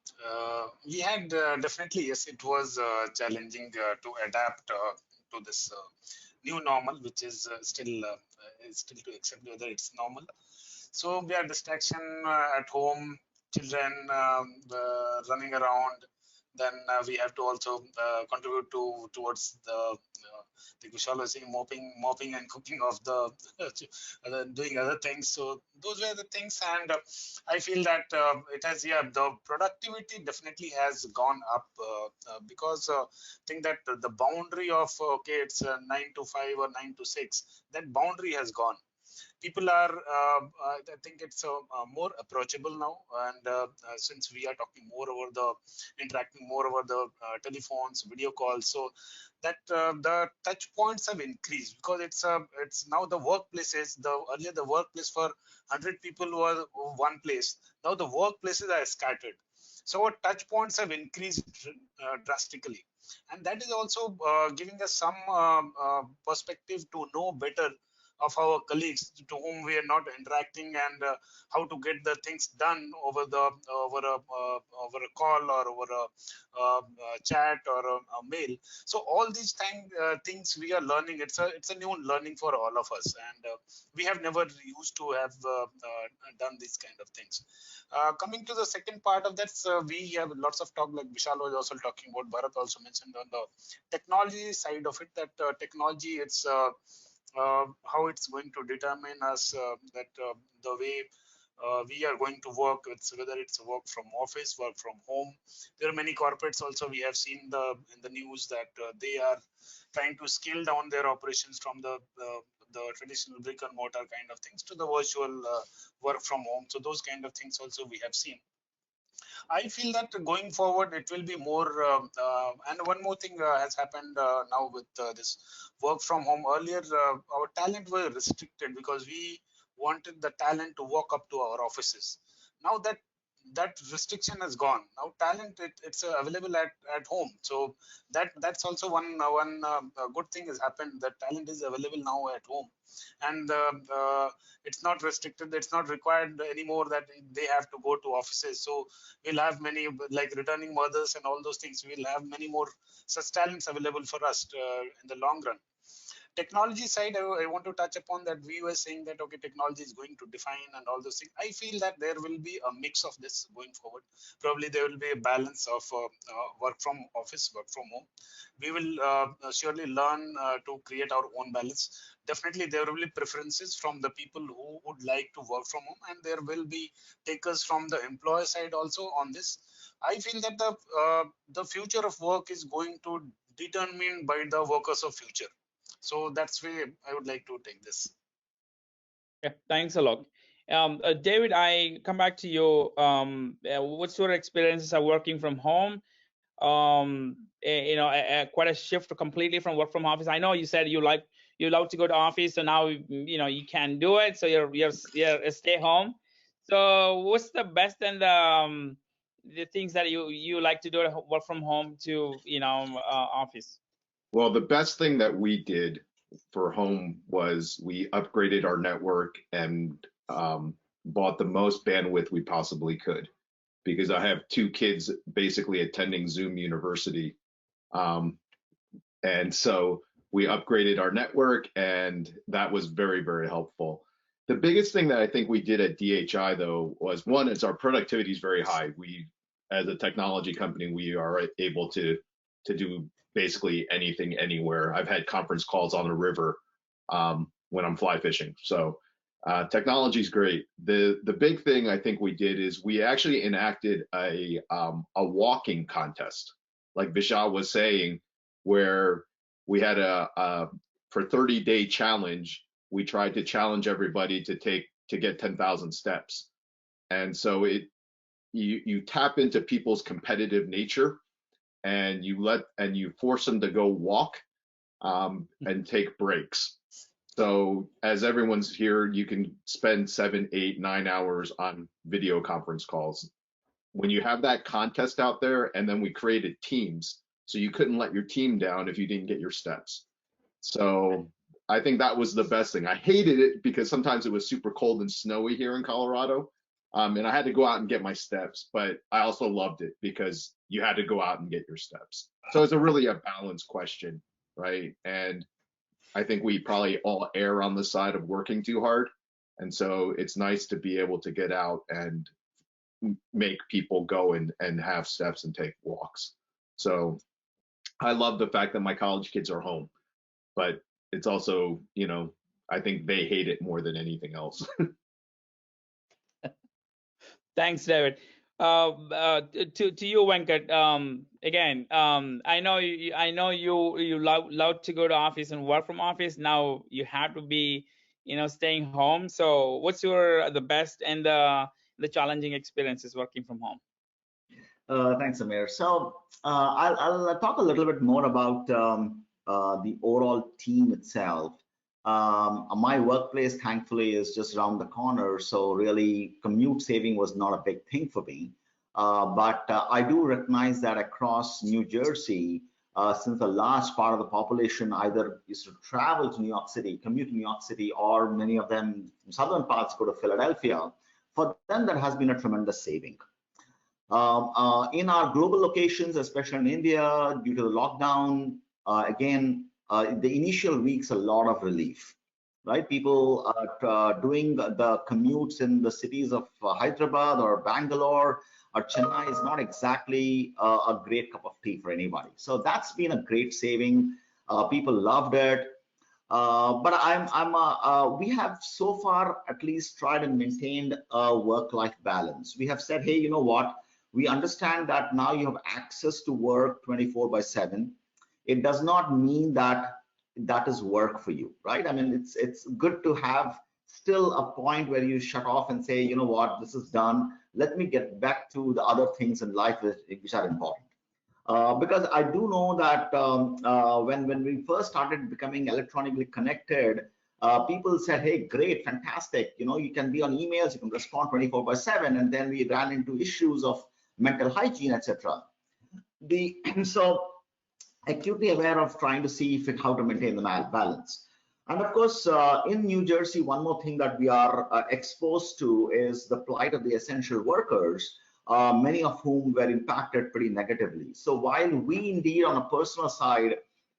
we had definitely, yes, it was challenging to adapt to this new normal, which is still to accept whether it's normal. So we have distraction at home, children running around. Then we have to also contribute towards the Vishal was saying, mopping and cooking of the doing other things. So those were the things, and I feel that it has, yeah, the productivity definitely has gone up because I think that the boundary of okay, it's 9 to 5 or 9 to 6, that boundary has gone. People are, I think it's more approachable now, and since we are talking more over the interacting more over the telephones, video calls, so that the touch points have increased, because it's now the workplaces, earlier the workplace for 100 people was one place, now the workplaces are scattered, so our touch points have increased drastically, and that is also giving us some perspective to know better of our colleagues to whom we are not interacting, and how to get the things done over a call or over a chat or a mail. So all these things we are learning. It's a new learning for all of us, and we have never used to have done these kind of things. Coming to the second part of that, we have lots of talk, like Vishal was also talking about, Bharat also mentioned on the technology side of it, that technology, it's how it's going to determine us, that the way we are going to work, whether it's work from office, work from home. There are many corporates also, we have seen in the news that they are trying to scale down their operations from the traditional brick and mortar kind of things to the virtual work from home. So those kind of things also we have seen. I feel that going forward, it will be more. And one more thing has happened now with this work from home. Earlier, our talent were restricted because we wanted the talent to walk up to our offices. Now that restriction has gone. Now talent, it's available at home. So that's also one good thing has happened. That talent is available now at home, and it's not restricted. It's not required anymore that they have to go to offices. So we'll have many, like returning mothers and all those things. We'll have many more such talents available for us in the long run. Technology side, I want to touch upon that. We were saying that okay, technology is going to define and all those things. I feel that there will be a mix of this going forward. Probably there will be a balance of work from office, work from home. We will surely learn to create our own balance. Definitely there will be preferences from the people who would like to work from home, and there will be takers from the employer side also on this. I feel that the future of work is going to determined by the workers of future. So that's where I would like to take this. Yeah, thanks a lot. David, I come back to you. What's your experiences of working from home? Quite a shift completely from work from office. I know you said you love to go to office, so now you can do it. So you're stay home. So what's the best and the things that you like to do to work from home to office? Well, the best thing that we did for home was we upgraded our network and bought the most bandwidth we possibly could, because I have two kids basically attending Zoom University. And so we upgraded our network, and that was very, very helpful. The biggest thing that I think we did at DHI, though, was one, is our productivity is very high. As a technology company, we are able to do basically anything, anywhere. I've had conference calls on the river when I'm fly fishing. So technology is great. The big thing I think we did is we actually enacted a walking contest, like Vishal was saying, where we had for 30-day challenge. We tried to challenge everybody to get 10,000 steps, and so you tap into people's competitive nature, and you force them to go walk and take breaks. So as everyone's here, you can spend 7, 8, 9 hours on video conference calls. When you have that contest out there, and then we created teams, so you couldn't let your team down if you didn't get your steps. So I think that was the best thing. I hated it because sometimes it was super cold and snowy here in Colorado, and I had to go out and get my steps, but I also loved it because you had to go out and get your steps. So it's really a balance question, right? And I think we probably all err on the side of working too hard. And so it's nice to be able to get out and make people go and have steps and take walks. So I love the fact that my college kids are home, but it's also, you know, I think they hate it more than anything else. Thanks, David. To you, Venkat. Again, I know you love to go to office and work from office. Now you have to be, you know, staying home. So what's the best and the challenging experiences working from home? Thanks, Amir. So I'll talk a little bit more about the overall team itself. My workplace, thankfully, is just around the corner, so really commute saving was not a big thing for me. But I do recognize that across New Jersey, since a large part of the population either used to travel to New York City, commute to New York City, or many of them from southern parts go to Philadelphia, for them that has been a tremendous saving. In our global locations, especially in India, due to the lockdown, the initial weeks, a lot of relief, right? People are doing the commutes in the cities of Hyderabad or Bangalore or Chennai is not exactly a great cup of tea for anybody. So that's been a great saving. People loved it. But we have so far at least tried and maintained a work-life balance. We have said, hey, you know what? We understand that now you have access to work 24/7. It does not mean that that is work for you, right? I mean, it's good to have still a point where you shut off and say, you know what, this is done. Let me get back to the other things in life which are important. Because I do know that when we first started becoming electronically connected, people said, hey, great, fantastic. You know, you can be on emails, you can respond 24/7. And then we ran into issues of mental hygiene, etc. So acutely aware of trying to see how to maintain the balance. And of course, in New Jersey, one more thing that we are exposed to is the plight of the essential workers, many of whom were impacted pretty negatively. So while we indeed on a personal side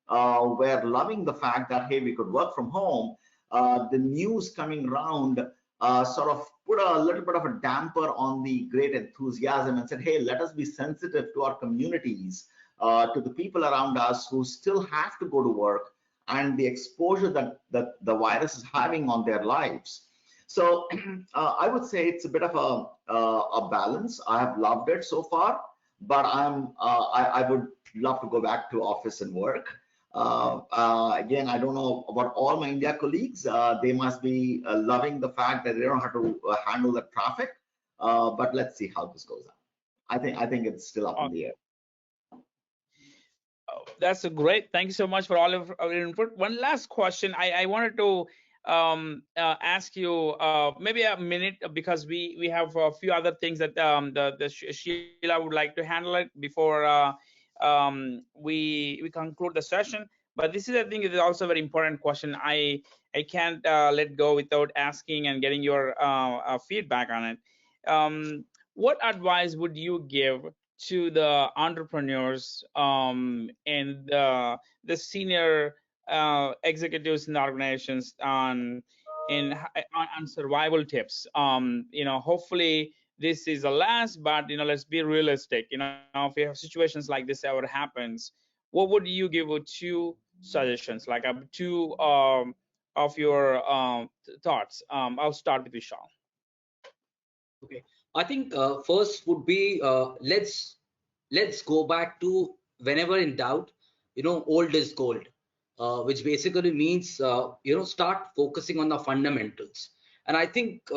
were loving the fact that, hey, we could work from home, the news coming around sort of put a little bit of a damper on the great enthusiasm and said, hey, let us be sensitive to our communities, to the people around us who still have to go to work and the exposure that the virus is having on their lives. So I would say it's a bit of a balance. I have loved it so far, but I would love to go back to office and work. Again, I don't know about all my India colleagues. They must be loving the fact that they don't have to handle the traffic. But let's see how this goes on. I think it's still up in the air. Oh, that's a great. Thank you so much for all of your input. One last question. I wanted to ask you maybe a minute, because we have a few other things that the Sheila would like to handle it before we conclude the session. But this is, I think, is also a very important question. I can't let go without asking and getting your feedback on it. What advice would you give to the entrepreneurs and the senior executives in the organizations on survival tips? You know, hopefully this is the last, but you know, let's be realistic. You know, if you have situations like this ever happens, what would you give with two suggestions, like two of your thoughts? I'll start with Vishal. Okay, I think first would be let's go back to whenever in doubt, you know, old is gold, which basically means you know, start focusing on the fundamentals. And I think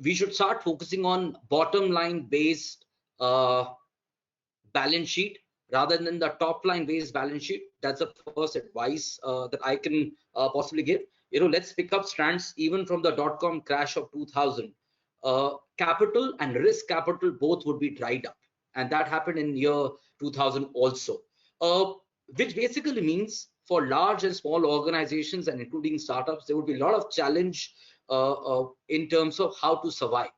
we should start focusing on bottom line based balance sheet rather than the top line based balance sheet. That's the first advice that I can possibly give. You know, let's pick up strands even from the .com crash of 2000. Capital and risk capital both would be dried up, and that happened in year 2000 also, which basically means for large and small organizations and including startups, there would be a lot of challenge in terms of how to survive.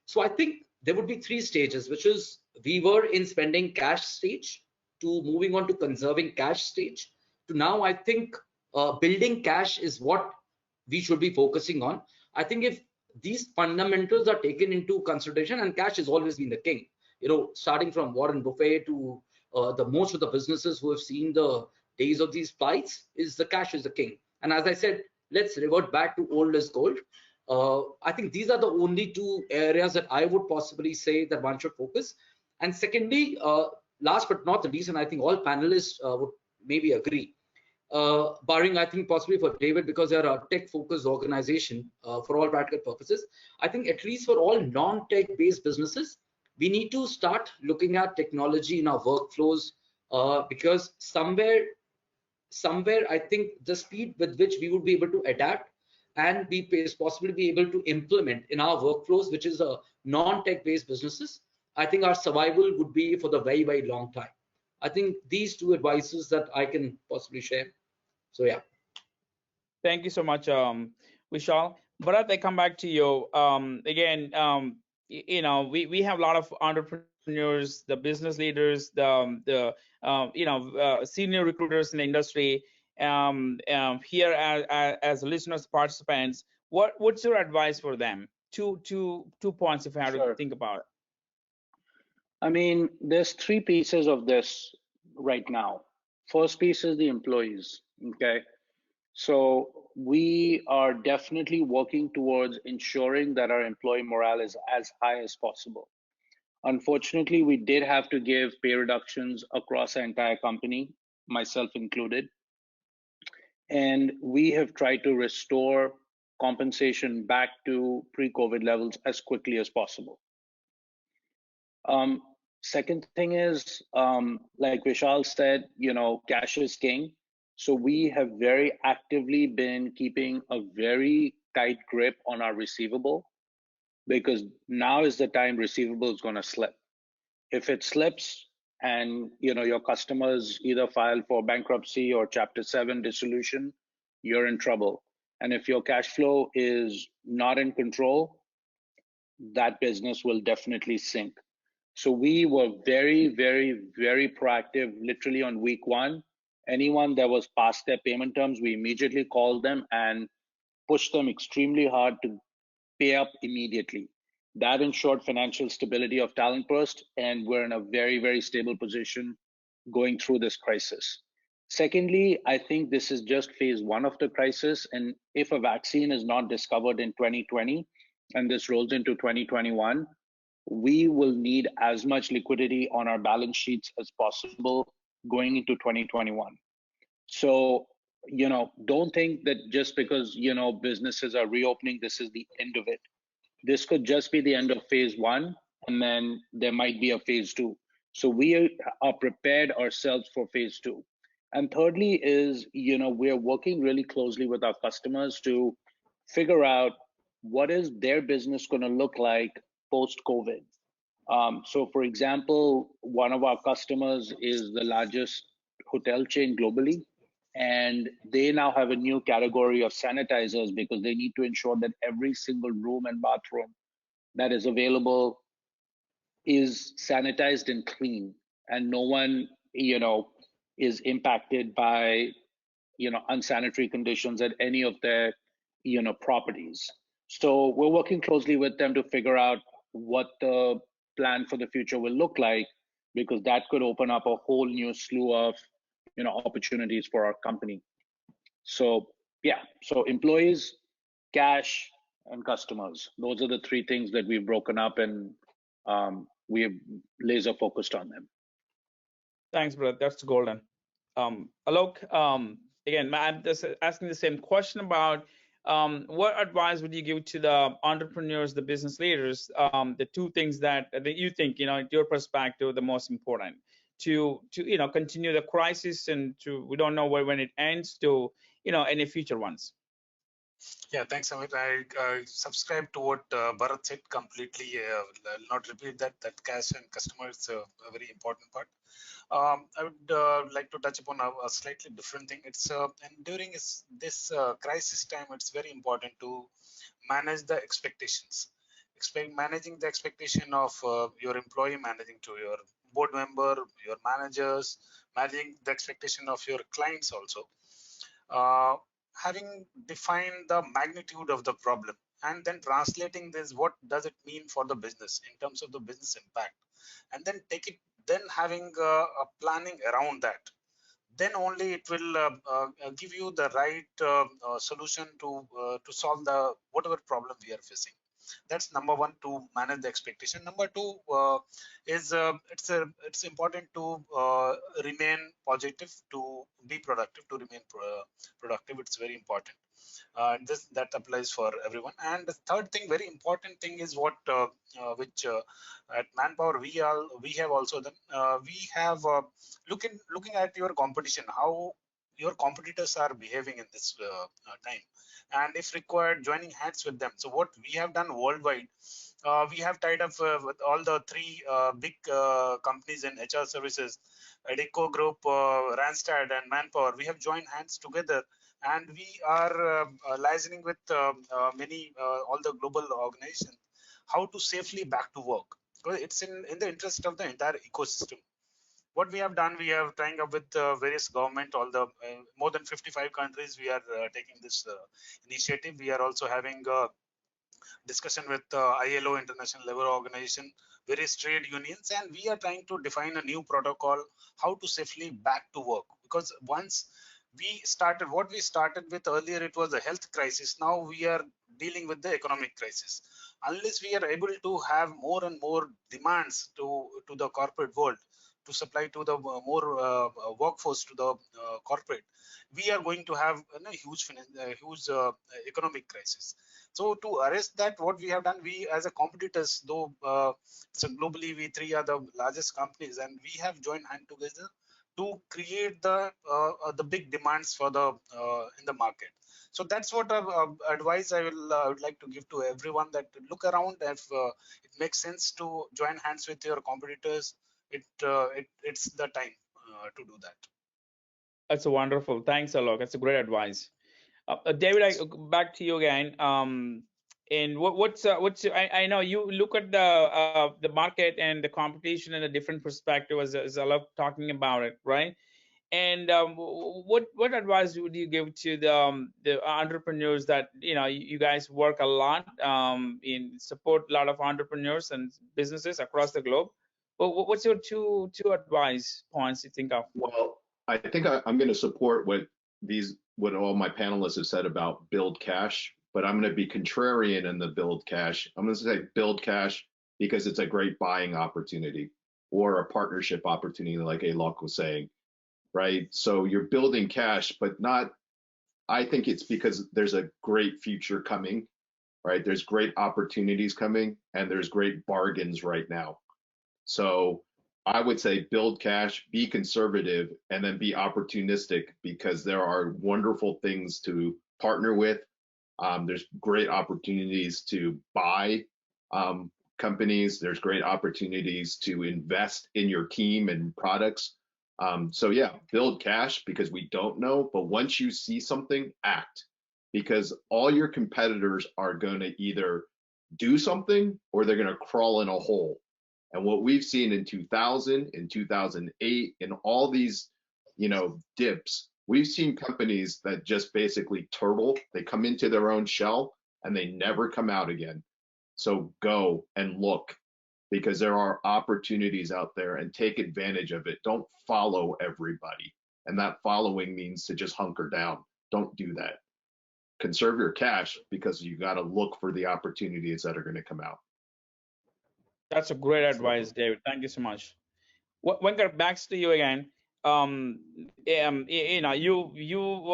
So I think there would be three stages, which is we were in spending cash stage to moving on to conserving cash stage to now I think building cash is what we should be focusing on. I think if these fundamentals are taken into consideration, and cash has always been the king, starting from Warren Buffett to the most of the businesses who have seen the days of these flights, is the cash is the king. And as I said, let's revert back to old as gold. I think these are the only two areas that I would possibly say that one should focus. And secondly, last but not the least, and I think all panelists would maybe agree, barring I think possibly for David, because they're a tech-focused organization for all practical purposes. I think at least for all non-tech based businesses, we need to start looking at technology in our workflows, because somewhere I think the speed with which we would be able to adapt and be possibly be able to implement in our workflows, which is a non-tech based businesses, I think our survival would be for the very, very long time. I think these two advices that I can possibly share. So yeah. Thank you so much, Vishal. Bharat, I come back to you. Again, we have a lot of entrepreneurs, the business leaders, the senior recruiters in the industry here as listeners, participants. What's your advice for them? Two points if I had to think about it. I mean, there's three pieces of this right now. First piece is the employees. Okay. So we are definitely working towards ensuring that our employee morale is as high as possible. Unfortunately, we did have to give pay reductions across our entire company, myself included. And we have tried to restore compensation back to pre-COVID levels as quickly as possible. Second thing is, like Vishal said, cash is king. So we have very actively been keeping a very tight grip on our receivable, because now is the time receivable is going to slip. If it slips and your customers either file for bankruptcy or Chapter 7 dissolution, you're in trouble. And if your cash flow is not in control, that business will definitely sink. So we were very, very, very proactive. Literally on week one, anyone that was past their payment terms, we immediately called them and pushed them extremely hard to pay up immediately. That ensured financial stability of TalentBurst, and we're in a very, very stable position going through this crisis. Secondly, I think this is just phase one of the crisis, and if a vaccine is not discovered in 2020 and this rolls into 2021, we will need as much liquidity on our balance sheets as possible going into 2021. So, don't think that just because, businesses are reopening, this is the end of it. This could just be the end of phase one, and then there might be a phase two. So we are prepared ourselves for phase two. And thirdly is, we're working really closely with our customers to figure out what is their business going to look like post-COVID. So for example, one of our customers is the largest hotel chain globally, and they now have a new category of sanitizers because they need to ensure that every single room and bathroom that is available is sanitized and clean, and no one, is impacted by, unsanitary conditions at any of their, properties. So we're working closely with them to figure out what the plan for the future will look like, because that could open up a whole new slew of, opportunities for our company. So yeah, so employees, cash, and customers. Those are the three things that we've broken up, and we have laser focused on them. Thanks, brother. That's golden. Alok, again, I'm just asking the same question about what advice would you give to the entrepreneurs, the business leaders, the two things that you think, your perspective, the most important to continue the crisis, and we don't know when it ends, to any future ones. Yeah, thanks, Amit. I subscribe to what Bharat said completely. I'll not repeat that. That cash and customer is a very important part. I would like to touch upon a slightly different thing. It's and during this crisis time, it's very important to manage the expectations. Managing the expectation of your employee, managing to your board member, your managers, managing the expectation of your clients also. having defined the magnitude of the problem and then translating this, what does it mean for the business in terms of the business impact, and then then having a planning around that, then only it will give you the right solution to solve the whatever problem we are facing. That's number one, to manage the expectation. Number two is it's important to remain positive, to be productive, to remain productive. It's very important. That applies for everyone. And the third thing, very important thing, is what which at Manpower we have also done. We have looking at your competition, how your competitors are behaving in this time, and if required, joining hands with them. So what we have done worldwide, we have tied up with all the three big companies in HR services, Adecco Group, Randstad, and Manpower. We have joined hands together, and we are liaising with many all the global organizations how to safely back to work. Because it's in the interest of the entire ecosystem. What we have done, we have tying up with various government, all the more than 55 countries. We are taking this initiative. We are also having discussion with ILO, International Labour Organization, various trade unions, and we are trying to define a new protocol how to safely back to work. Because once we started, what we started with earlier, it was a health crisis. Now we are dealing with the economic crisis. Unless we are able to have more and more demands to the corporate world, to supply to the more workforce to the corporate, we are going to have a huge economic crisis. So to arrest that, what we have done, we as a competitors, though so globally we three are the largest companies, and we have joined hand together to create the big demands for the in the market. So that's what advice I would like to give to everyone, that look around. If it makes sense to join hands with your competitors, it's the time to do that. That's wonderful. Thanks, Alok. That's a great advice. David, back to you again. And I know you look at the market and the competition in a different perspective, as Alok talking about it, right? And what advice would you give to the entrepreneurs that you guys work a lot in support a lot of entrepreneurs and businesses across the globe? But what's your two advice points you think of? Well, I think I'm going to support what all my panelists have said about build cash, but I'm going to be contrarian in the build cash. I'm going to say build cash because it's a great buying opportunity or a partnership opportunity, like Alok was saying, right? So you're building cash, but not, I think it's because there's a great future coming, right? There's great opportunities coming, and there's great bargains right now. So I would say build cash, be conservative, and then be opportunistic, because there are wonderful things to partner with. There's great opportunities to buy companies. There's great opportunities to invest in your team and products. So yeah, build cash because we don't know, but once you see something, act, because all your competitors are going to either do something or they're going to crawl in a hole. And what we've seen in 2000, in 2008, in all these, dips, we've seen companies that just basically turtle. They come into their own shell and they never come out again. So go and look, because there are opportunities out there, and take advantage of it. Don't follow everybody. And that following means to just hunker down. Don't do that. Conserve your cash, because you got to look for the opportunities that are going to come out. That's a great advice, David. Thank you so much. Venkat, back to you again. You've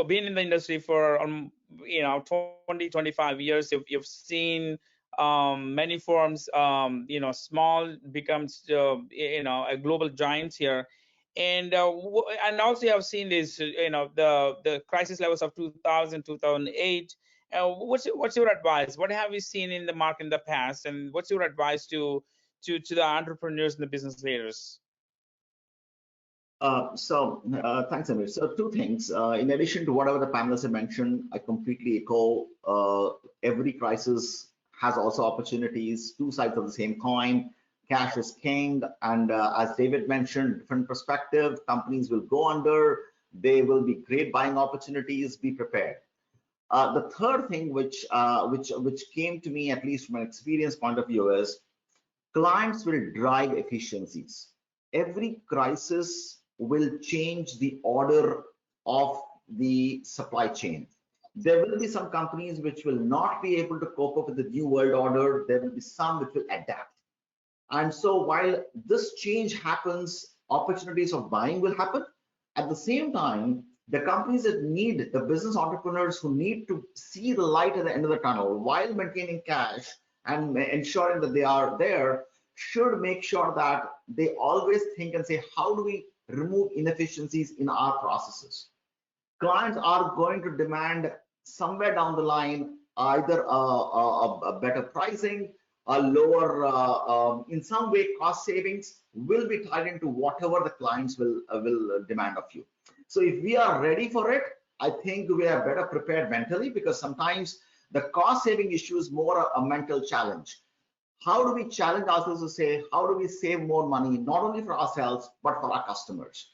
been in the industry for 20, 25 years. You've seen many firms, small becomes a global giant here, and also you have seen this, the crisis levels of 2000, 2008. What's your advice? What have you seen in the market in the past, and what's your advice to the entrepreneurs and the business leaders? Thanks, Amir. So two things. In addition to whatever the panelists have mentioned, I completely echo. Every crisis has also opportunities, two sides of the same coin. Cash is king, and as David mentioned, different perspective. Companies will go under, There will be great buying opportunities. Be prepared. The third thing which came to me, at least from an experience point of view, is clients will drive efficiencies. Every crisis will change the order of the supply chain. There will be some companies which will not be able to cope up with the new world order. There will be some which will adapt. And so while this change happens, opportunities of buying will happen. At the same time, the companies that need, the business entrepreneurs who need to see the light at the end of the tunnel while maintaining cash and ensuring that they are there, should make sure that they always think and say, how do we remove inefficiencies in our processes? Clients are going to demand somewhere down the line either a better pricing, a lower, in some way, cost savings will be tied into whatever the clients will demand of you. So if we are ready for it, I think we are better prepared mentally, because sometimes the cost saving issue is more a mental challenge. How do we challenge ourselves to say, how do we save more money, not only for ourselves, but for our customers?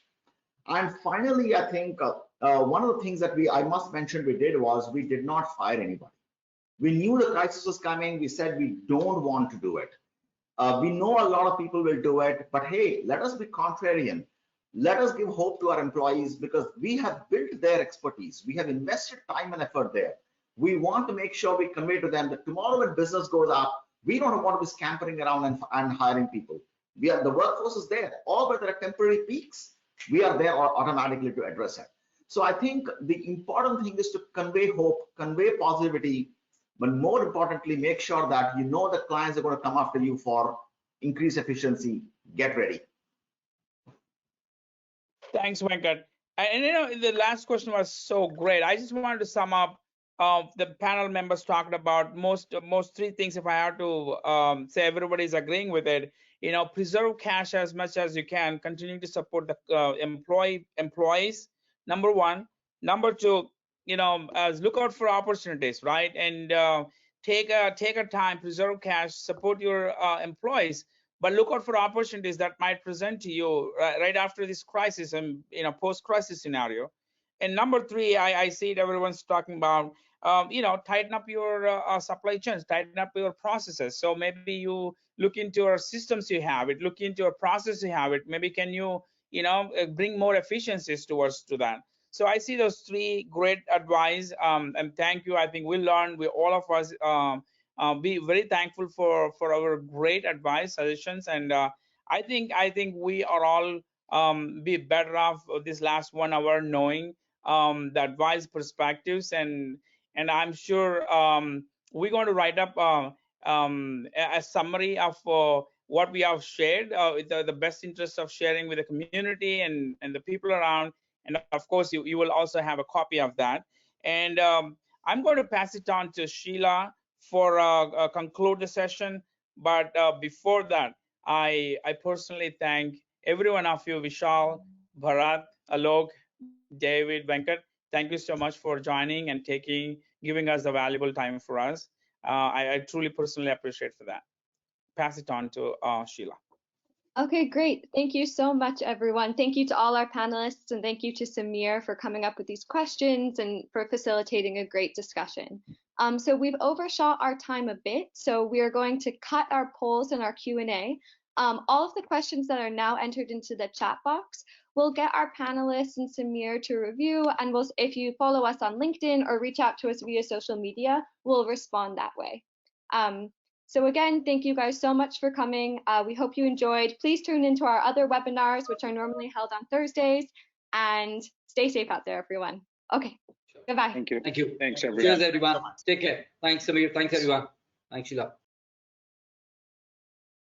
And finally, I think one of the things that I must mention we did was we did not fire anybody. We knew the crisis was coming. We said we don't want to do it. We know a lot of people will do it, but hey, let us be contrarian. Let us give hope to our employees, because we have built their expertise. We have invested time and effort there. We want to make sure we convey to them that tomorrow when business goes up, we don't want to be scampering around and hiring people. The workforce is there. Or where there are temporary peaks, we are there automatically to address it. So I think the important thing is to convey hope, convey positivity, but more importantly, make sure that you know the clients are going to come after you for increased efficiency. Get ready. Thanks, Venkat. And you know, the last question was so great. I just wanted to sum up. The panel members talked about most three things. If I have to say, everybody's agreeing with it. You know, preserve cash as much as you can. Continue to support the employees. Number one. Number two, you know, look out for opportunities, right? And take a time, preserve cash, support your employees, but look out for opportunities that might present to you right after this crisis and, you know, post-crisis scenario. And number three, I see it, everyone's talking about, you know, tighten up your supply chains, tighten up your processes. So maybe you look into your systems you have it, look into your process you have it. Maybe can you, you know, bring more efficiencies towards to that. So I see those three great advice, and thank you. I think we learned, all of us be very thankful for our great advice, suggestions, and I think we are all be better off this last 1 hour knowing the advice perspectives, and I'm sure we're going to write up a summary of what we have shared, with the best interest of sharing with the community and the people around. And of course, you will also have a copy of that. And I'm going to pass it on to Sheila for conclude the session. But before that, I personally thank every one of you, Vishal, Bharat, Alok, David, Venkat. Thank you so much for joining and giving us the valuable time for us. I truly personally appreciate for that. Pass it on to Sheila. Okay, great. Thank you so much, everyone. Thank you to all our panelists, and thank you to Samir for coming up with these questions and for facilitating a great discussion. So we've overshot our time a bit, so we are going to cut our polls and our Q&A. All of the questions that are now entered into the chat box, we'll get our panelists and Samir to review, and if you follow us on LinkedIn or reach out to us via social media, we'll respond that way. So again, thank you guys so much for coming. We hope you enjoyed. Please tune into our other webinars, which are normally held on Thursdays, and stay safe out there, everyone. Okay, goodbye. Thank you. Thank you. Thanks, everyone. Cheers, everyone. Take care. Thanks, Samir. Thanks, everyone. Thanks, Sheila.